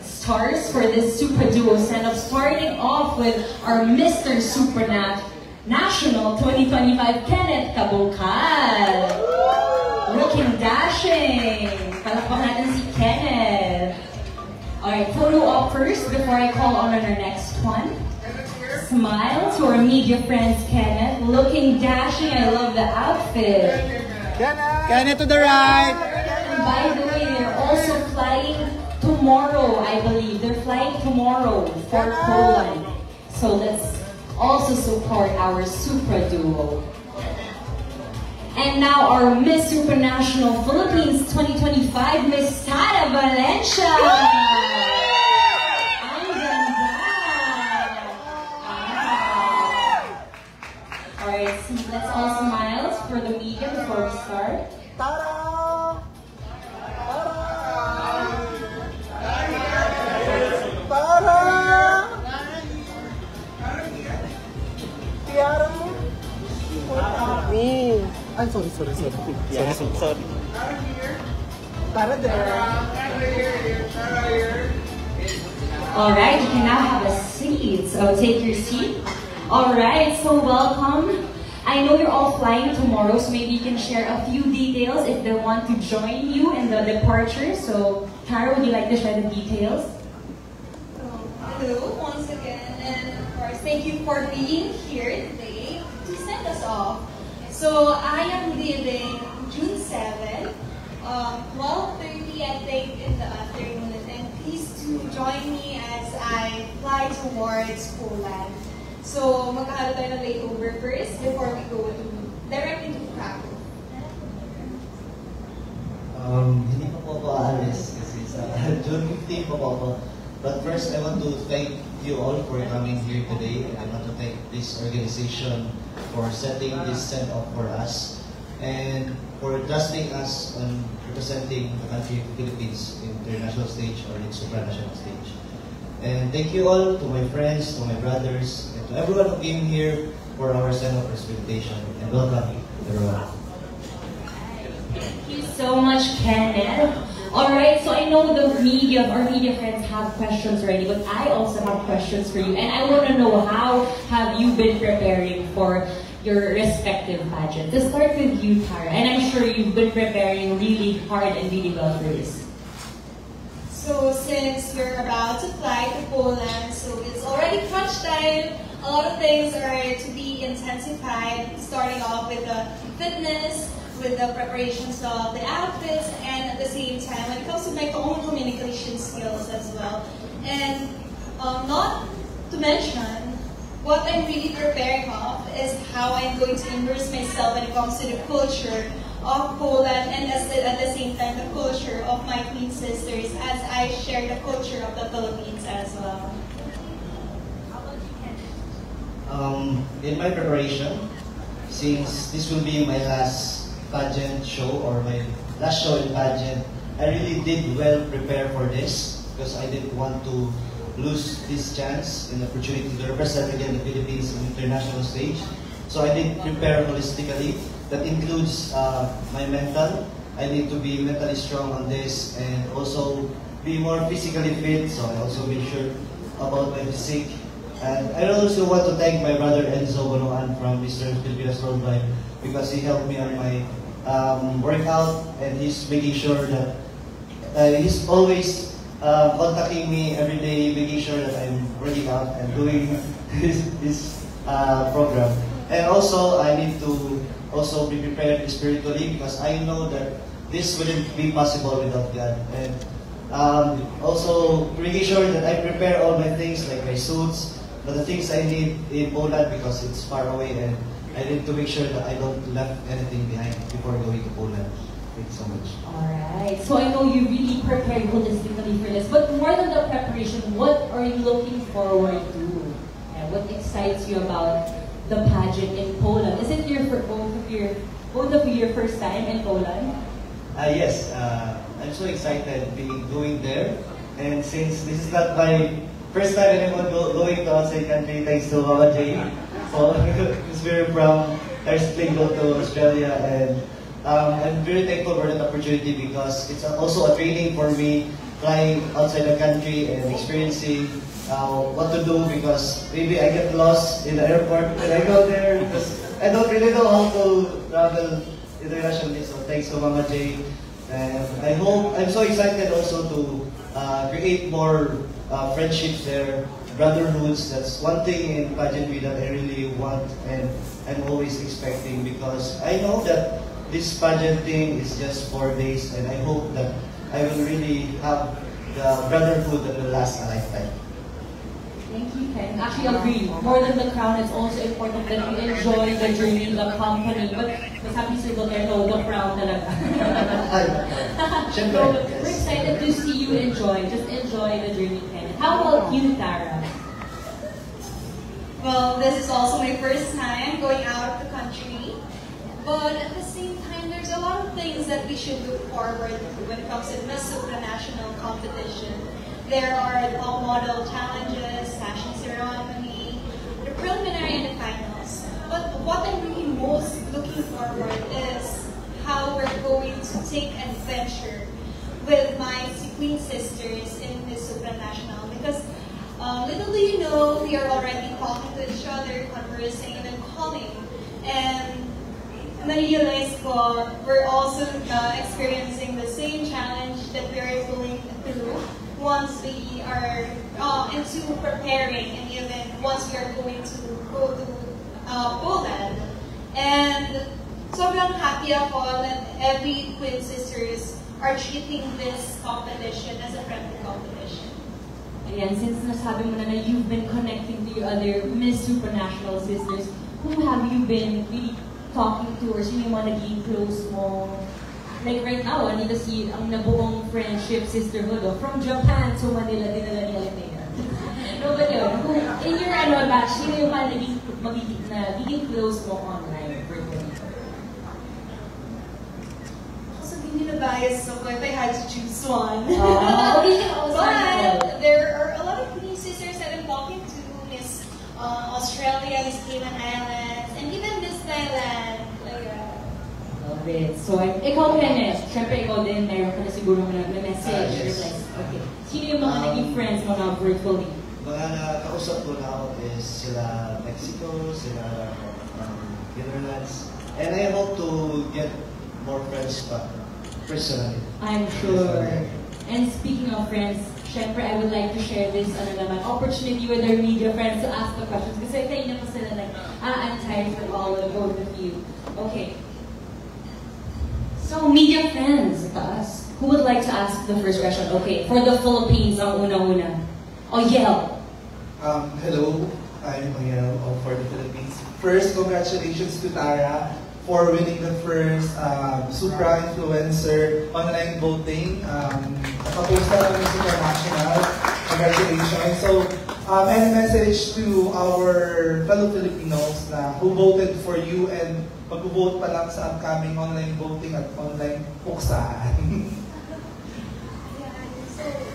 stars for this Super Duo send-off, starting off with our Mr. Supranational 2025, Kenneth Cabulcal. Looking dashing. Palakpakan natin si Kenneth. Alright, photo op first before I call on our next one. Smile to our media friends, Kenneth. Looking dashing. I love the outfit. Kenneth to the right. And by the way, they're also flying tomorrow, I believe. They're flying tomorrow for Poland. So let's also support our Super Duo. And now our Miss Supranational Philippines 2025, Miss Sara Valencia. Ang ganda. Alright, let's all smile for the media before we start. Tara! Tiara mo? Ay, sorry. Yeah. Sorry. Tara there. Alright, you can now have a seat. So take your seat. Alright, so welcome. I know you're all flying tomorrow, so maybe you can share a few details if they want to join you in the departure. So, Tara, would you like to share the details? Hello once again, and of course, thank you for being here today to send us off. So, I am leaving June 7, 12:30 I think in the afternoon, and please to join me as I fly towards Poland. So, magkakaroon tayo ng layover first before we go directly to Krakow. Hindi pa po ako aalis kasi sa June 15 pa po ako. But first, I want to thank you all for coming here today. And I want to thank this organization for setting this send-off for us and for trusting us on representing the country of the Philippines in international stage or in supranational stage. And thank you all to my friends, to my brothers, and to everyone who came here for our send-off presentation. And welcome, everyone. Thank you so much, Kenneth. Alright, so I know our media friends have questions already, but I also have questions for you. And I want to know, how have you been preparing for your respective pageants? Let's start with you, Tara. And I'm sure you've been preparing really hard and really well for this. So since we're about to fly to Poland, so it's already crunch time. A lot of things are to be intensified, starting off with the fitness, with the preparations of the outfits, and at the same time, when it comes to my own communication skills as well. And not to mention, what I'm really preparing of is how I'm going to immerse myself when it comes to the culture of Poland, and at the same time, the culture of my twin sisters, as I share the culture of the Philippines as well. In my preparation, since this will be my last pageant show or my last show in pageant, I really did well prepare for this because I didn't want to lose this chance and opportunity to represent again the Philippines in international stage. So I did prepare holistically. That includes my mental. I need to be mentally strong on this and also be more physically fit. So I also make sure about my physique. And I also want to thank my brother Enzo Bonoan from Mr. Filipinas Worldwide because he helped me on my workout, and he's making sure that he's always contacting me every day, making sure that I'm working out and doing this program. And also, I need to also be prepared spiritually because I know that this wouldn't be possible without God. And Also, making sure that I prepare all my things, like my suits, but the things I need in Poland because it's far away, and I need to make sure that I don't left anything behind before going to Poland. Thank you so much. Alright, so I know you really prepared holistically for this, but more than the preparation, what are you looking forward to? And what excites you about the pageant in Poland? Is it both of you your first time in Poland? Yes, I'm so excited going there, and since this is not my first time anyone going to outside country, thanks to Mama Jay. So it's very proud. I recently go to Australia, and I'm very thankful for that opportunity because it's also a training for me, flying outside the country and experiencing what to do, because maybe I get lost in the airport when I go there because I don't really know how to travel internationally. So thanks to Mama Jay. And I'm so excited also to create more friendships there, brotherhoods. That's one thing in pageantry that I really want and I'm always expecting, because I know that this pageant thing is just 4 days, and I hope that I will really have the brotherhood that will last a lifetime. Thank you, Ken. Actually, agree. More than the crown, it's also important that you enjoy the journey, the company. But sabi si Duterte, the crown talaga. So, we're excited to see you enjoy. Just enjoy the journey, Ken. How about you, Tara? Well, this is also my first time going out of the country. But at the same time, there's a lot of things that we should look forward to when it comes to Miss Supranational competition. There are the model challenges, fashion ceremony, the preliminary and the finals. But what I'm really most looking forward is how we're going to take adventure with my Queen sisters in Miss Supranational. Because little do you know, we are already talking to each other, conversing, and then calling. And na-realize ko, we're also experiencing the same challenge that we are going through once we are into preparing an event, once we are going to go to Poland. And sobrang happy ako that every Queen Sisters are treating this competition as a friendly competition. Ayan, since nasabi mo na you've been connecting to your other Miss Supranational sisters, who have you been really talking to, or sino yung mga naging close mo? Like right now, nito si ang nabuong friendship sisterhood from Japan to Manila, dinala ni Alinea. No, but yun, in your batch, sino yung mga naging close mo online for 2024? Sabihin niyo na bias ako if I had to choose one. But there are a lot of new sisters that I'm talking to, Miss Australia, Miss Cayman Islands, and even Miss Thailand. Love it. So, ikaw, Kenneth, syempre ikaw din, meron ka na siguro nag-message. Yes. Okay. Sino yung mga naging friends mo na virtually? Mga nakausap ko na ako is sila Mexico, sila Netherlands, and I hope to get more friends pa, personally. I'm sure. And speaking of friends, syempre I would like to share this opportunity with our media friends to ask the questions. Kasi kanina pa sila I'm tired for all of both of you. Okay. So, media friends, who would like to ask the first question? Okay, for the Philippines, ang una-una. Yel. Hello, I'm Yel for the Philippines. First, congratulations to Tara for winning the first Supra Influencer online voting. Nakapost na namin sa International. Congratulations. So, any message to our fellow Filipinos who voted for you and mag-vote pa lang sa upcoming online voting at online puksaan?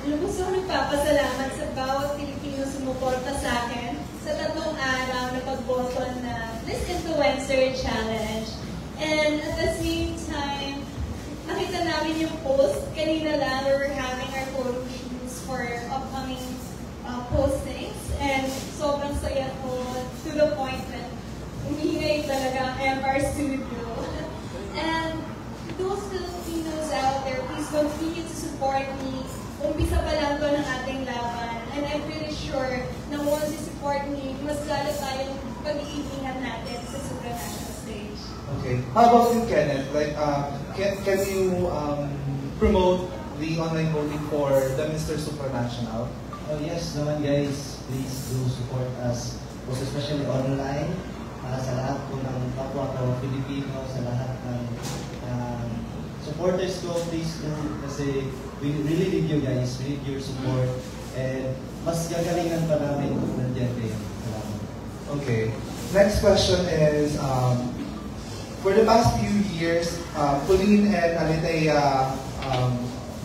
Lubos ako nagpapasalamat sa bawat Pilipino sumuporta sa akin sa 3 araw na pagboto na Miss Influencer Challenge. And at the same time, nakita namin yung post kanina lang where we're having our photo shoots for upcoming postings. And sobrang saya ko to the point that umingay talaga ang Empire Studio. And those Filipinos out there, please continue to support me. Umpisa pa lang to ng ating laban. And I'm pretty sure na once you support me, mas lalo tayong pag-iingat natin sa supranational stage. Okay. How about you, Kenneth? Like, can you promote the online voting for the Mr. Supranational? Oh yes naman guys, please do support us, most especially online, sa lahat po ng kapwa ko Filipino, sa lahat ng supporters ko, please do, kasi we really need you guys, we need your support, and mas gagalingan pa namin kung nandiyan kayo. Salamat. Okay. Next question is, for the past few years, Pauline and Alitea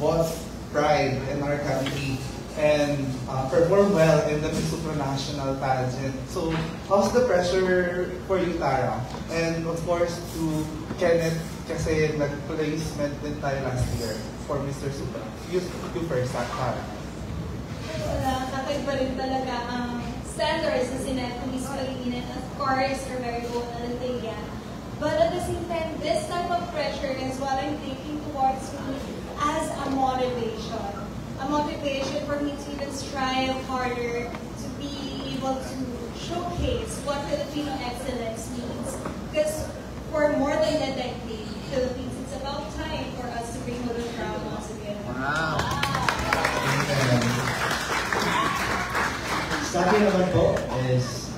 bought pride in our country and performed well in the Miss Supranational pageant. So, how's the pressure for you, Tara? And of course, to Kenneth, kasi nag-placement din tayo last year for Mr. Supra. You first, Tara. Kakaiba rin talaga ang standards na sinet ni Miss Pauline, and of course, our very own Alitea. But at the same time, this type of pressure is what I'm taking towards me as a motivation. A motivation for me to even strive harder to be able to showcase what Filipino excellence means. Because for more than a decade, Philippines, it's about time for us to bring home the crown once again. Wow! Sa akin naman po is,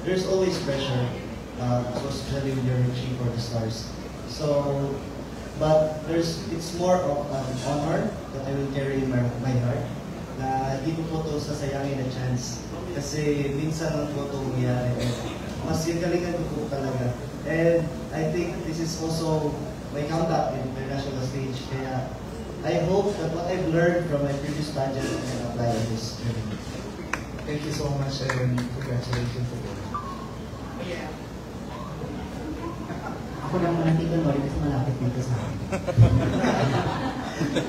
there's always pressure, especially when you're reaching for the stars. So, but it's more of an honor that I will carry in my heart, na hindi ko po ito sasayangin na chance. Kasi minsan lang po ito umiyari. Mas gagalingan ko po talaga. And I think this is also my comeback in the international stage. Kaya I hope that what I've learned from my previous pageant I can apply in this journey. Thank you so much and congratulations again. Ako lang nakita mo rin kasi malapit dito sa akin.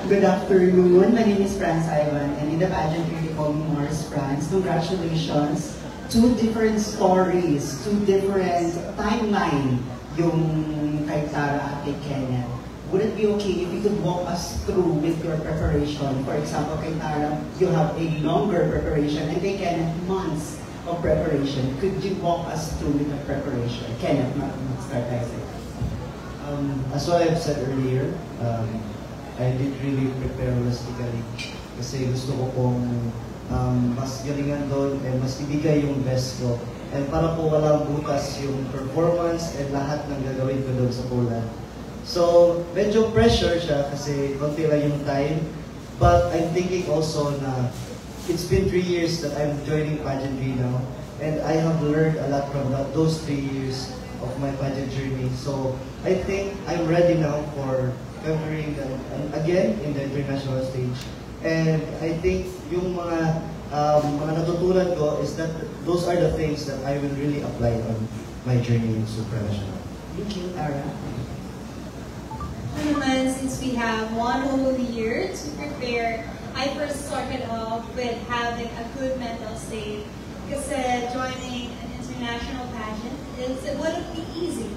Good afternoon. My name is Franz Ivan, and in the pageantry they call me Morris Franz. Congratulations. 2 different stories, 2 different timeline yung kay Tara at kay Kenneth. Would it be okay if you could walk us through with your preparation? For example, kay Tara, you have a longer preparation, and kay Kenneth, months of preparation. Could you walk us through with the preparation? Kenneth, start tayo sa'yo. As what I've said earlier, I did really prepare holistically kasi gusto ko pong mas galingan doon and mas ibigay yung best ko. And para po walang butas yung performance and lahat ng gagawin ko doon sa Poland. So, medyo pressure siya kasi konti lang yung time. But I'm thinking also na it's been 3 years that I'm joining pageantry now. And I have learned a lot from those 3 years of my pageant journey. So, I think I'm ready now for covering again in the international stage. And I think yung mga natutunan ko is that those are the things that I will really apply on my journey in Supranational. Thank you, Tara. Since we have 1 whole year to prepare, I first started off with having a good mental state. Kasi joining an international pageant it wouldn't be easy.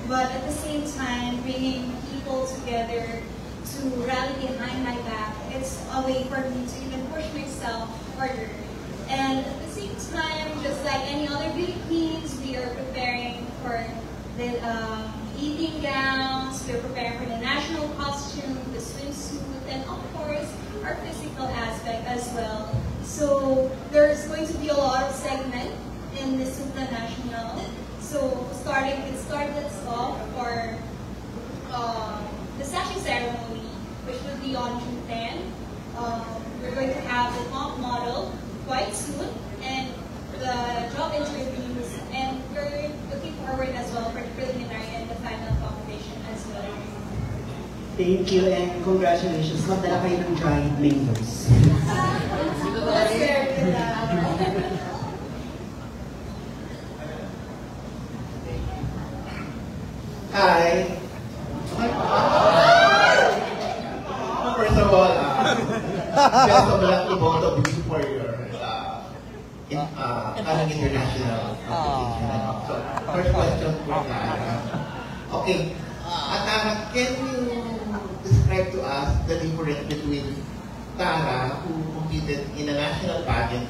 But at the same time, bringing people together to rally behind my back, it's a way for me to even push myself harder. And at the same time, just like any other beauty queens, we are preparing for the evening gowns, we're preparing for the national costume, the swimsuit, and of course, our physical aspect as well. So there's going to be a lot of segment in the Supranational. So it started off for the sashing ceremony, which will be on June 10. We're going to have the top model quite soon, and the job interviews, and we're looking forward as well for the preliminary and the final competition as well. Thank you and congratulations. Magdala kayo ng dried mangoes. That's very good. Hi. First of all, best of luck to both of you for your international competition. So, first question for Tara. Okay, Tara, can you describe to us the difference between Tara, who competed in a national pageant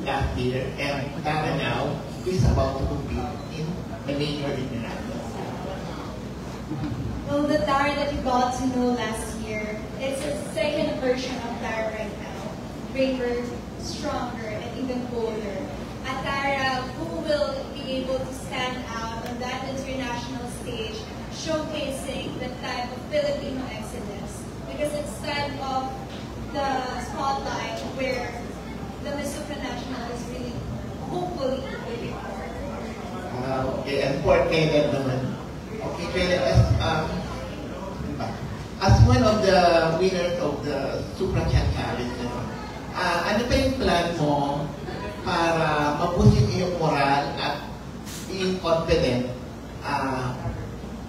last year, and Tara now, who is about to compete in a major international? Well, the Tara that you got to know last year it's a second version of Tara right now. Braver, stronger, and even bolder. A Tara who will be able to stand out on that international stage, showcasing the type of Filipino excellence. Because it's kind of the spotlight where the Miss Supranational is really, hopefully, looking for. Okay, and for Caleb naman. Okay, Caleb, as one of the winners of the Supra Chat Challenge, ano pa yung plan mo para maboost yung iyong moral at yung confident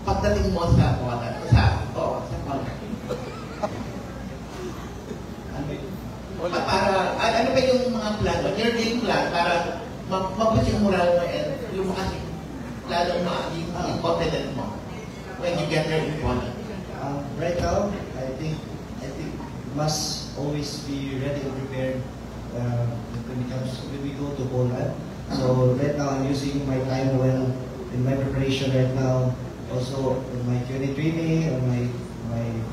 pagdating mo sa contract? Ano pa yung mga plan mo, your game plan para maboost yung moral mo and lumakas yung lalong yung confident mo when you get there in Poland? Right now, I think must always be ready and prepared when we go to Poland. So right now, I'm using my time well in my preparation right now. Also, in my Q&A training, on my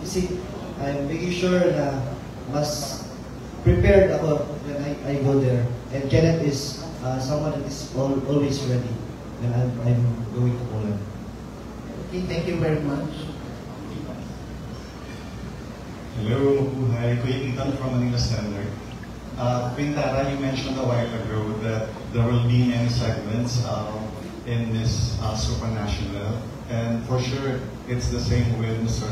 physique, I'm making sure na mas prepared ako when I go there. And Kenneth is someone that is always ready when I'm going to Poland. Okay, thank you very much. Hello, hi, Kuya Ethan from Manila Standard. Quintara, you mentioned a while ago that there will be many segments in this Supranational, and for sure it's the same with Mr.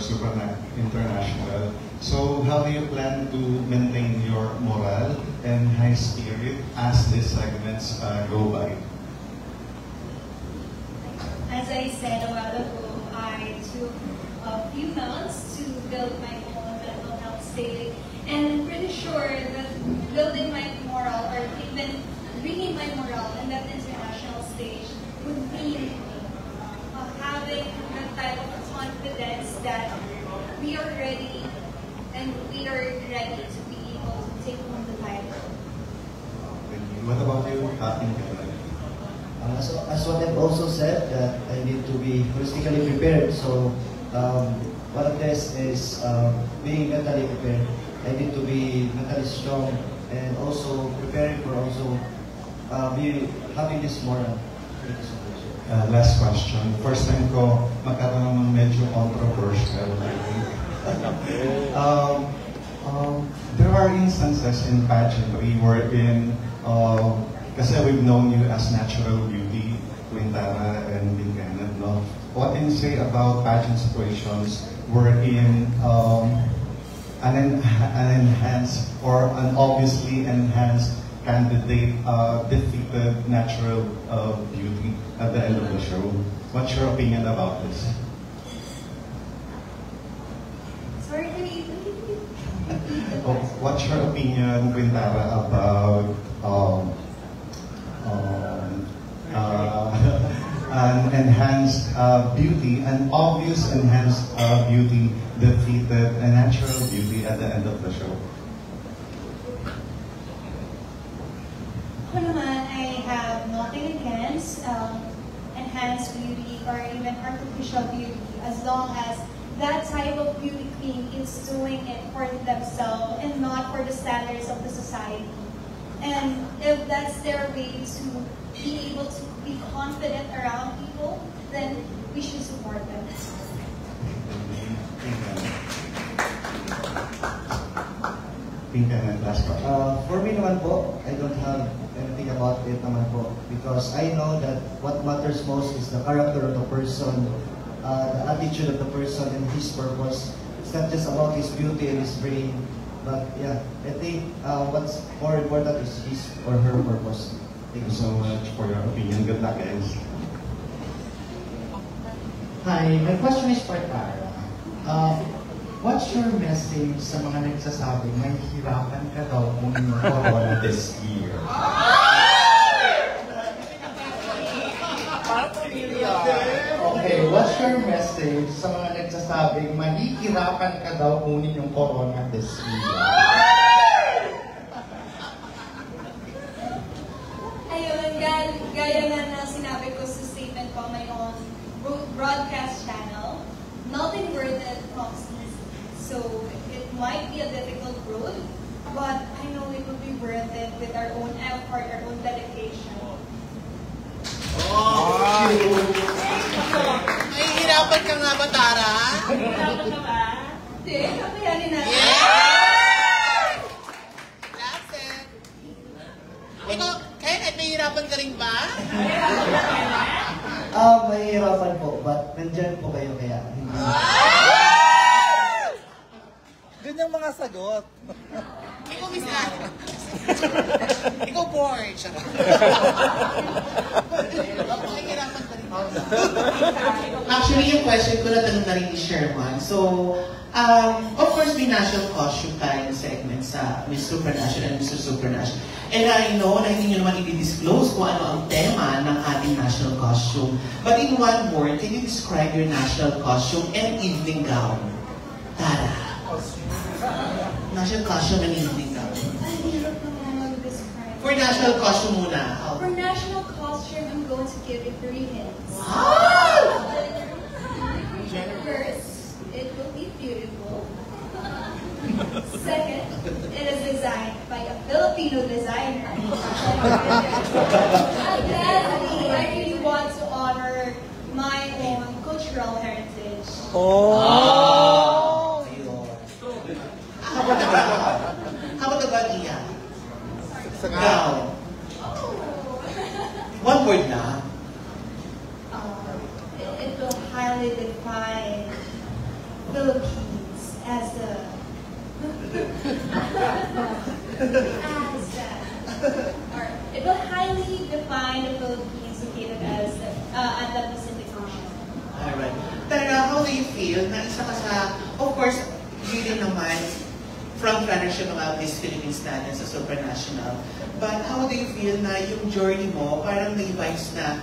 International. So how do you plan to maintain your morale and high spirit as these segments go by? As I said a while ago, I took a few months to build my own mental health state, and I'm pretty sure that building my morale or even bringing my morale in that international stage would mean having the type of confidence that we are ready and we are ready to be able to take on the title. What about you, Captain? As what I've also said, that I need to be holistically prepared. So one of this is being mentally prepared. I need to be mentally strong and also preparing for also having this moral. Last question. First time ko magkaroon ng medyo controversial. There are instances in pageantry wherein kasi we've known you as natural beauty, Quintara and Binganet, no? What can you say about pageant situations wherein an enhanced or an obviously enhanced candidate defeated natural beauty at the end of the show? What's your opinion about this? Sorry, What's your opinion, Quintara, about an enhanced beauty, an obvious enhanced beauty defeated a natural beauty at the end of the show? Ako naman, I have nothing against enhanced beauty or even artificial beauty as long as that type of beauty queen is doing it for themselves and not for the standards of the society. And if that's their way to be able to be confident around people, then we should support them. Last question. For me naman po, I don't have anything about it naman po because I know that what matters most is the character of the person, the attitude of the person and his purpose. It's not just about his beauty and his brain, but yeah, I think what's more important is his or her purpose. Thank you so much for your opinion. Good luck, guys. Hi, my question is for Tara. What's your message sa mga nagsasabing may hirapan ka daw kung yung corona this year? Okay, what's your message sa mga nagsasabing mahihirapan ka daw kunin yung corona this year? Ayun, gaya nga na sinabi ko sa statement ko, my own broadcast channel, nothing worth it comes easy. So it represent it with our own effort, our own dedication. Nahihirapan ka nga ba, Tara? Nahihirapan ka ba? Hindi, kakayanin natin. That's it. Ikaw, Ken, at nahihirapan ka rin ba? Mahihirapan po, but nandyan po kayo kaya hindi. Ganyang mga sagot. Ikaw, Miss Anne. Ikaw, George. Nahihirapan ka rin ba? Actually, yung question ko na tanong na rin ni Sherman. So, of course, may national costume tayong segment sa Miss Supranational and Mr. Supranational. And I know na hindi nyo naman i-disclose kung ano ang tema ng ating national costume. But in one word, can you describe your national costume and evening gown? Tara. National costume and evening gown. For national costume muna. For national costume, I'm going to give you 3 hints. First, it will be beautiful. Second, it is designed by a Filipino designer. And lastly, I really want to honor my own cultural heritage. Oh! How about the Badia? Gown. One word na. It will highly define Philippines as the or it will highly define the Philippines located as at the Pacific Ocean. Alright. Tara, how do you feel na isa ka sa, of course, yun naman, front-runner siya mga Miss Philippines natin sa Supranational. But how do you feel na yung journey mo, parang may vibes na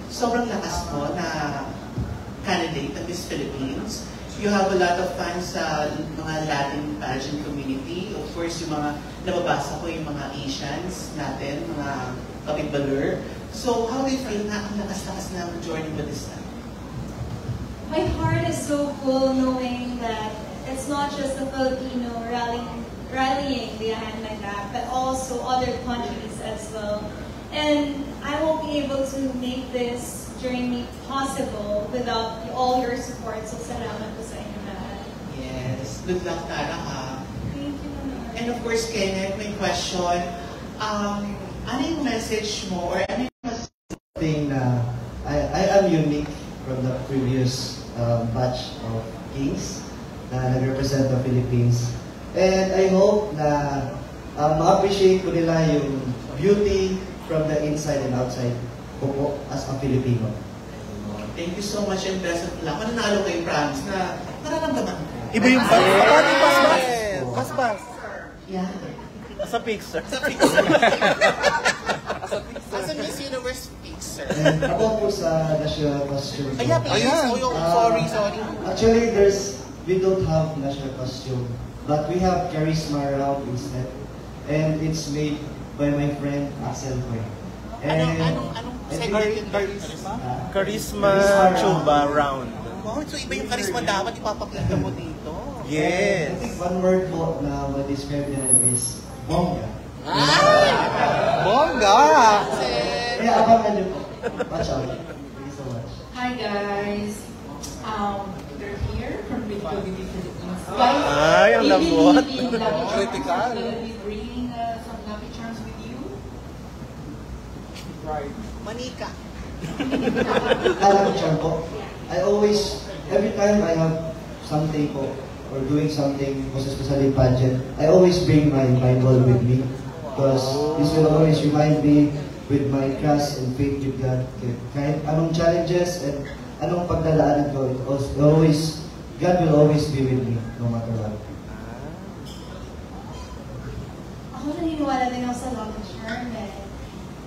sobrang lakas mo na candidate ng Miss Philippines? You have a lot of fans sa mga Latin pageant community. Of course, yung mga nababasa ko yung mga Asians natin, mga kapitbaler. So, how do you feel na ang lakas-lakas na journey mo this time? My heart is so full knowing that it's not just the Filipino rallying behind my back, but also other countries as well. And I won't be able to make this journey possible without all your support. So, salamat po sa inyo lahat. Yes. Good luck, Tara, ha? Thank you, Mama. And of course, Kenneth, may question. Ano yung message mo or ano yung thing na I am unique from the previous batch of kings na nag-represent the Philippines. And I hope na ma-appreciate ko nila yung beauty from the inside and outside ko as a Filipino. Thank you so much and best of luck. Mananalo kayo, promise, na nararamdaman ko. Iba yung bas-bas. Bas-bas. Yeah. As a picture. As a picture. As a Miss Universe picture. And ako po sa national costume. Ayan, please. Sorry. Actually, we don't have national costume, but we have charisma round instead. And it's made by my friend Axel Quay. Anong Charisma Chuba round. Oh, so iba yung charisma dapat ipapakita mo dito. Yes. I think one word po na describe yan is bongga. Bongga! Kaya abangan niyo po. Watch out. Thank you so much. Hi guys. We're here from Victory Philippines. Ay, ang labot. Critical. We're going to be bringing some lucky charms with you. Right. Manika. Alam charm po. I always, every time I have something po, or doing something, most especially pageant, I always bring my Bible with me. Because this will always remind me with my trust and faith with God. Kahit anong challenges and anong pagdadaanan ko, God will always be with me, no matter what. Ako naniniwala din ako sa lucky charm eh.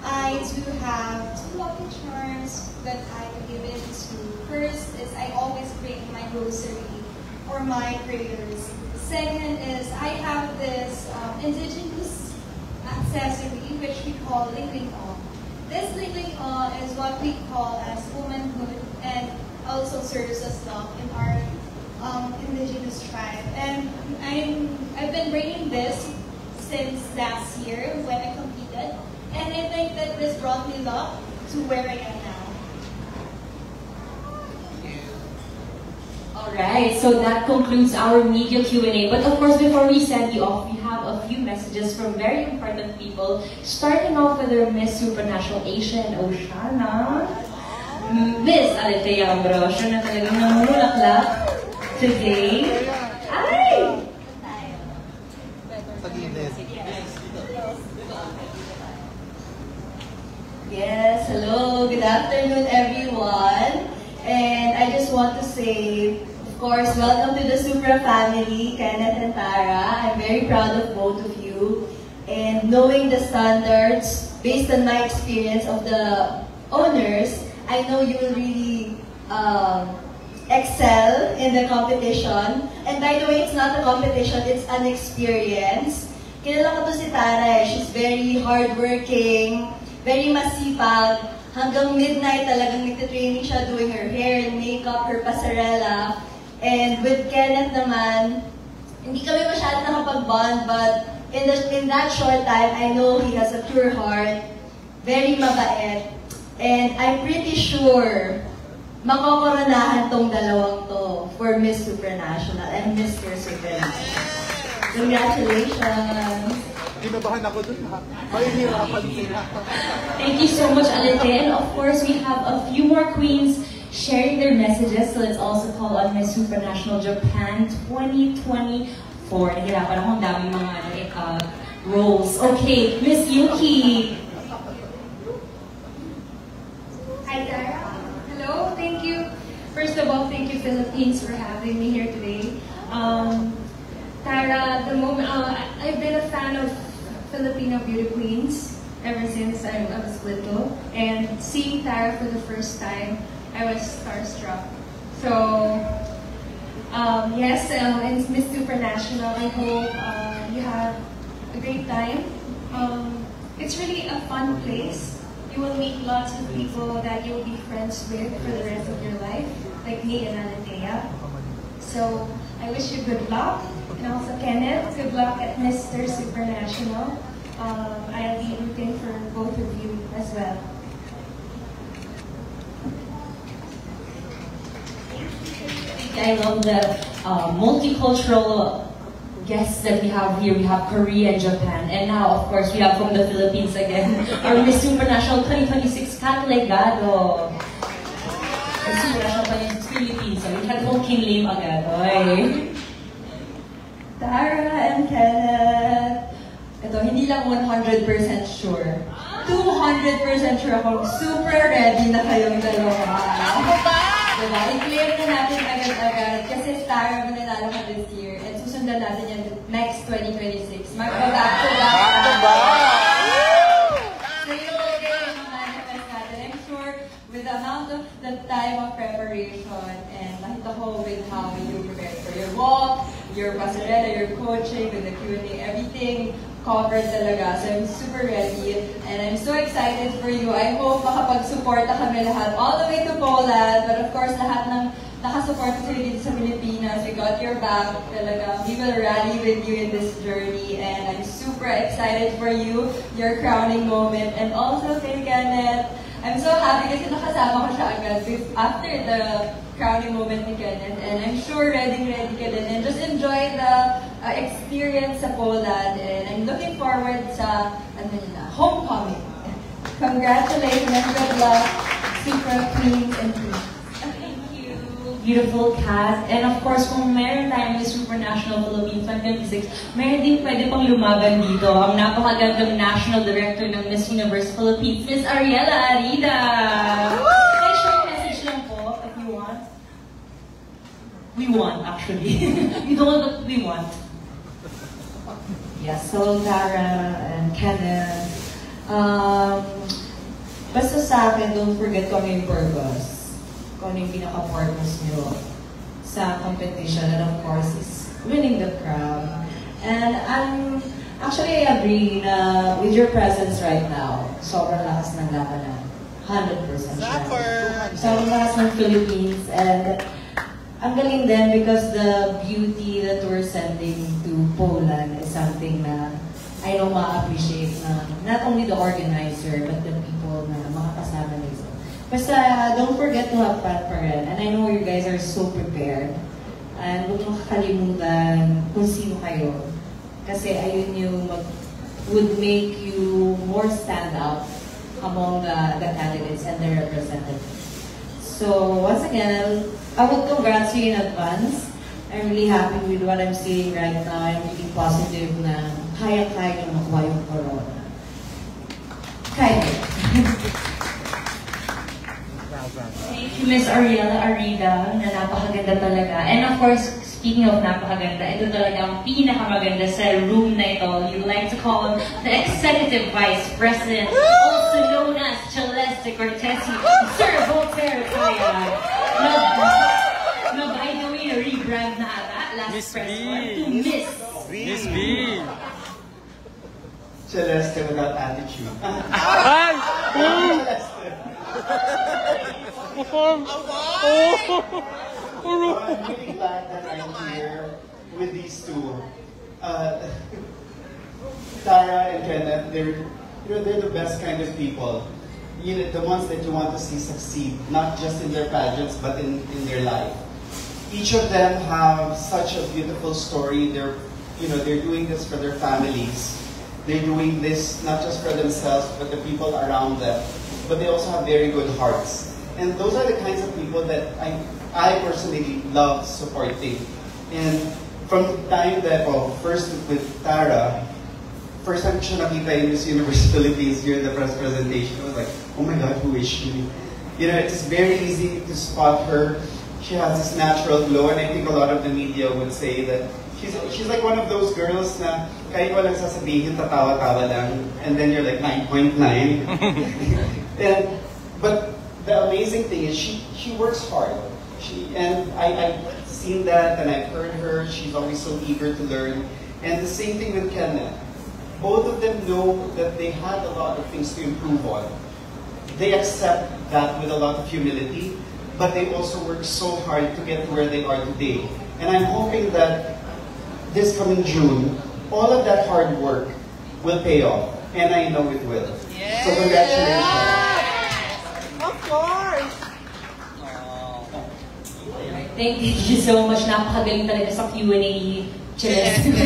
I do have 2 lucky charms that I give it to. First is I always bring my rosary or my prayers. Second is I have this indigenous accessory which we call lingling awe. This lingling awe is what we call as womanhood and also serves as love in our indigenous tribe. And I've been bringing this since last year when I competed. And I think that this brought me luck to where I am now. Alright, so that concludes our media Q&A. But of course, before we send you off, we have a few messages from very important people. Starting off with our Miss Supranational Asia and Oceania, Miss Alethea Ambrosio na talagang namumulaklak today. Ay! Yes, hello, good afternoon everyone. And I just want to say, of course, welcome to the Supra family, Kenneth and Tara. I'm very proud of both of you. And knowing the standards, based on my experience of the owners, I know you will really excel in the competition. And by the way, it's not a competition, it's an experience. Kilala ko to si Tara, she's very hardworking, very masipag. Hanggang midnight talagang nagtitraining siya doing her hair and makeup, her pasarela. And with Kenneth naman, hindi kami masyado nakapag-bond, but in that short time, I know he has a pure heart, very mabait. And I'm pretty sure makokoronahan tong dalawang to for Miss Supranational and Mr. Supranational. Congratulations! Kinabahan ako dun ha. Mahihirapan sila. Thank you so much, Alete. And of course, we have a few more queens sharing their messages. So let's also call on Miss Supranational Japan 2024. Nahirapan akong dami mga roles. Okay, Miss Yuki. Hi, Tara. Hello, thank you. First of all, thank you, Philippines, for having me here today. Tara, I've been a fan of Filipino beauty queens ever since I was little, and seeing Tara for the first time, I was starstruck. So, yes, and Miss Supranational, I hope you have a great time. It's really a fun place. You will meet lots of people that you will be friends with for the rest of your life, like me and Alethea. So, I wish you good luck. And also Kenneth, good luck at Mr. Supranational. I'll be rooting for both of you as well. I love the multicultural guests that we have here. We have Korea and Japan. And now, of course, we have from the Philippines again, our Miss Supranational 2026, Kat Legado. Miss Supranational 2026 Philippines. So we had home King Lim agad. Oy. Tara and Kenneth, ito, hindi lang 100% sure. 200% sure akong super ready na kayong dalawa. Ako ba? Diba? I-clear na natin agad-agad kasi Tara mananalo ka this year and susundan natin yan next 2026. Magpa-back-to-back. Back-to-back! So yung manifest natin, I'm sure with the amount of the time of preparation and nakita ko with how you prepared for your walk, your pasarela, your coaching, with the Q&A, everything covered talaga. So I'm super ready and I'm so excited for you. I hope makapag-suporta kami lahat all the way to Poland. But of course, lahat ng nakasuporta sa dito sa Pilipinas, we got your back talaga. We will rally with you in this journey and I'm super excited for you, your crowning moment. And also kay Kenneth, I'm so happy kasi nakasama ko siya agad after the crowning moment ni Kenneth. And I'm sure ready ka din. And just enjoy the experience sa Poland. And I'm looking forward sa homecoming. Congratulations and good luck, Super Queens and Queens. Beautiful Kat. And of course, kung meron tayong Miss Supranational Philippines 2026, meron din pwede pang lumaban dito. Ang napakagandang National Director ng Miss Universe Philippines, Miss Ariela Arida. Can I share a message lang po, if you want? We want, actually. We don't, but we want. Yes, hello Tara and Kenneth. Basta sa akin, don't forget kung ano yung purpose. Kung ano yung pinaka-purpose nyo sa competition. And of course, is winning the crown. And actually, I agree na with your presence right now, sobrang lakas ng labanan. 100% sure. Sobrang lakas ng Philippines. And ang galing din because the beauty that we're sending to Poland is something na I know ma-appreciate na not only the organizer, but the people na makakasama nito. Basta, don't forget to have fun pa rin. And I know you guys are so prepared. And huwag mong kakalimutan kung sino kayo. Kasi ayun yung would make you more stand out among the candidates and their representatives. So, once again, I would congrats you in advance. I'm really happy with what I'm seeing right now. I'm really positive na kaya-kaya yung makuha yung corona. Kaya. Thank you, Miss Ariela Arida, na napakaganda talaga. And of course, speaking of napakaganda, ito talaga ang pinakamaganda sa room na ito. You like to call him the Executive Vice President, also known as Celeste Cortesi, Sir Voltaire Kaya. Na by the way, rebrand na ata, last Miss press B. one to Miss B. Miss B. Celeste without attitude. Ay! I'm really glad that I'm here with these two. Tara and Kenneth, they're the best kind of people. You know, the ones that you want to see succeed, not just in their pageants, but in their life. Each of them have such a beautiful story. They're doing this for their families. They're doing this not just for themselves, but the people around them. But they also have very good hearts. And those are the kinds of people that I personally love supporting. And from the time that, first with Tara, first time siya nakita in Miss Universe Philippines during the press presentation, I was like, oh my God, who is she? You know, it's very easy to spot her. She has this natural glow, and I think a lot of the media would say that she's like one of those girls na kahit walang sasabihin, tatawa-tawa lang, and then you're like 9.9. But the amazing thing is she works hard. I've seen that, and I've heard her. She's always so eager to learn. And the same thing with Kenneth. Both of them know that they had a lot of things to improve on. They accept that with a lot of humility, but they also work so hard to get to where they are today. And I'm hoping that this coming June, all of that hard work will pay off. And I know it will. So congratulations. Of course! Thank you so much. Napakagaling talaga sa Q&A, Celeste.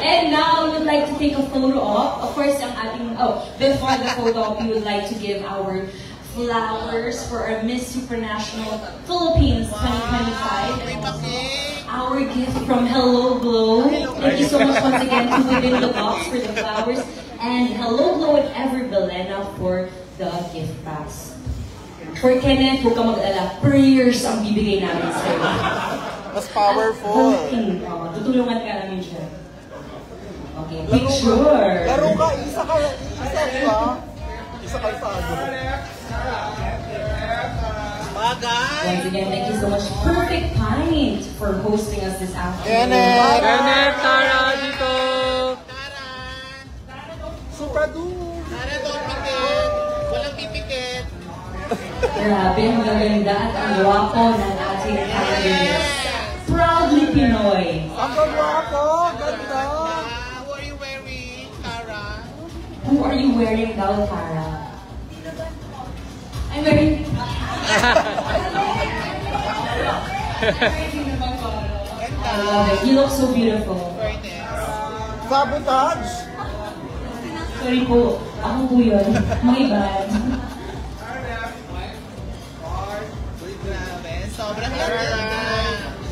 And now, we would like to take a photo op. Of course, before the photo op, we would like to give our flowers for our Miss Supranational Philippines 2025. Our gift from Hello Glow. Thank you so much once again to Within the Box for the flowers. And Hello Glow and Ever Belena for the gift packs. For Kenneth, huwag ka mag-alala. Prayers ang bibigay namin sa'yo. Mas powerful. Tutulungan ka namin siya. Okay, picture. Laro ka, isa ka. Isa kalsado. Mga guys! Once again, thank you so much. Perfect Pint for hosting us this afternoon. Kenneth, Tara, dito! Supradu! Tara, don't pikit! Walang pipikit! Grabe, ang gaganda at ang guwapo ng ating candidates. Proudly Pinoy. Ang guwapo! Ganda! Who are you wearing, Tara? Who are you wearing daw, Tara? I'm wearing... I love it. You look so beautiful. Sabotage! Sorry po. Ako po yun. My bad. Sobrang ganda.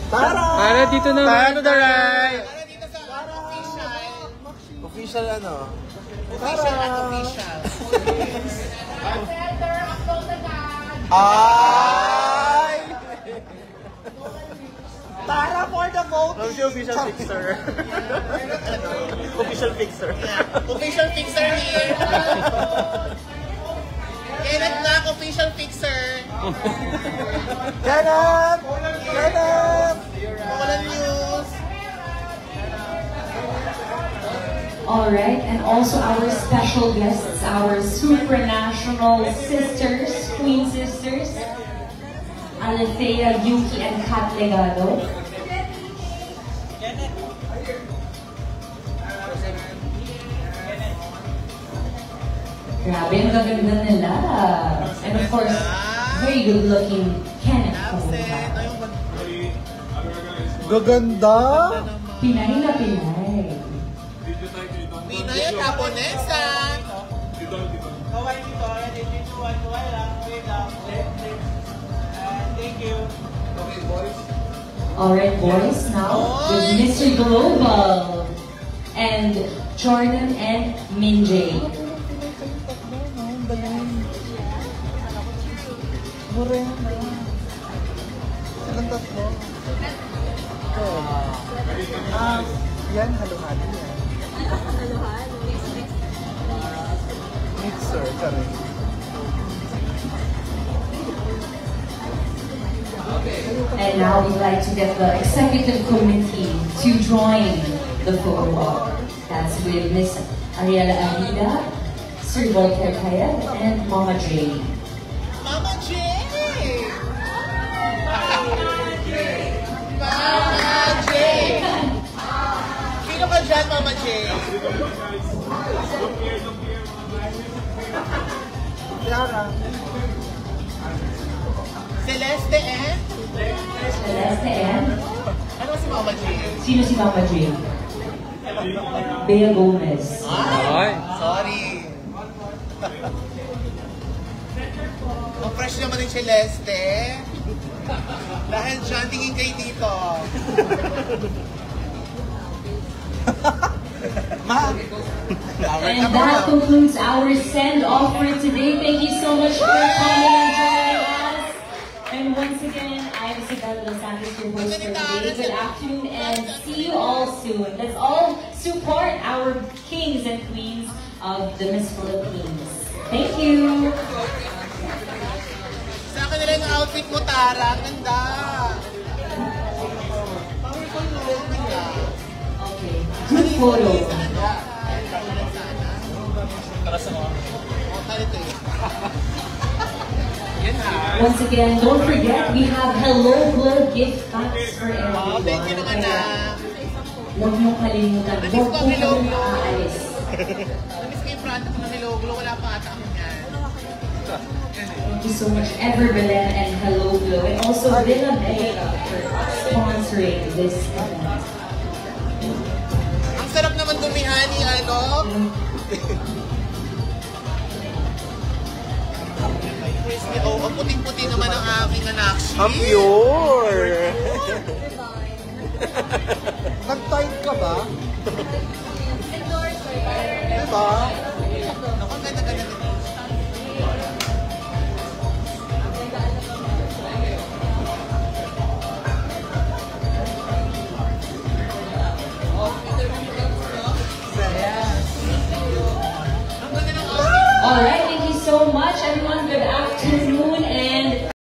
Tara! Tara, dito naman. Tara to the right! Tara dito sa official. Official ano? Official at official. Ay! Tara for the vote! No, si official fixer. Official fixer. Official fixer here. Kenneth Black, official fixer. Ganap! Ganap! Walang news. Alright, and also our special guests, our supranational sisters, Queen Sisters, Alethea, Yuki, and Kat Legado. Grabe, ang gaganda nila. And of course, very good-looking Kenneth Kabuka. Gaganda! Pinay na Pinay. Pinay at Japonesa! Thank you. Okay, boys. Alright, boys, now with Mr. Global and Jordan and Minjay. Silang tatlo. Yan, halo-halo yan. Mixer, sorry. And now we'd like to get the executive committee to join the photo op. That's with Miss Ariela Alida, Sir Volker Kaya, and Mama J. Mama J! Mama J! Sino ka dyan, Mama J? Clara. Celeste and? Celeste and? Ano si Mama J? Sino si Mama J? Bea Gomez. Ay! Sorry. Ang fresh naman yung Celeste. Dahil dyan, tingin kayo dito. And that concludes our send-off for today. Thank you so much for coming and joining us. And once again, I'm Isabel Los Santos, your host for today. Good afternoon and see you all soon. Let's all support our kings and queens of the Miss Philippines. Thank you. Sa akin nila yung outfit mo, Tara. Ang ganda. Okay. Good photo. Once again, don't forget, we have Hello Glow gift packs for everyone. Thank you naman na. Huwag mong kalimutan. Huwag po kami aalis. Namiss ko yung product ng Hello Glow. Wala pa ata ako yan. Thank you so much, Ever Belen and Hello Glow, and also Villa Medica for sponsoring this event. Ang sarap naman dumihan ni ano. Crispy. Oh, ang puting-puti naman ang aking anak. Ang pure! Nag-tight ka ba? Diba? Ako, ganda-ganda. Alright, thank you so much.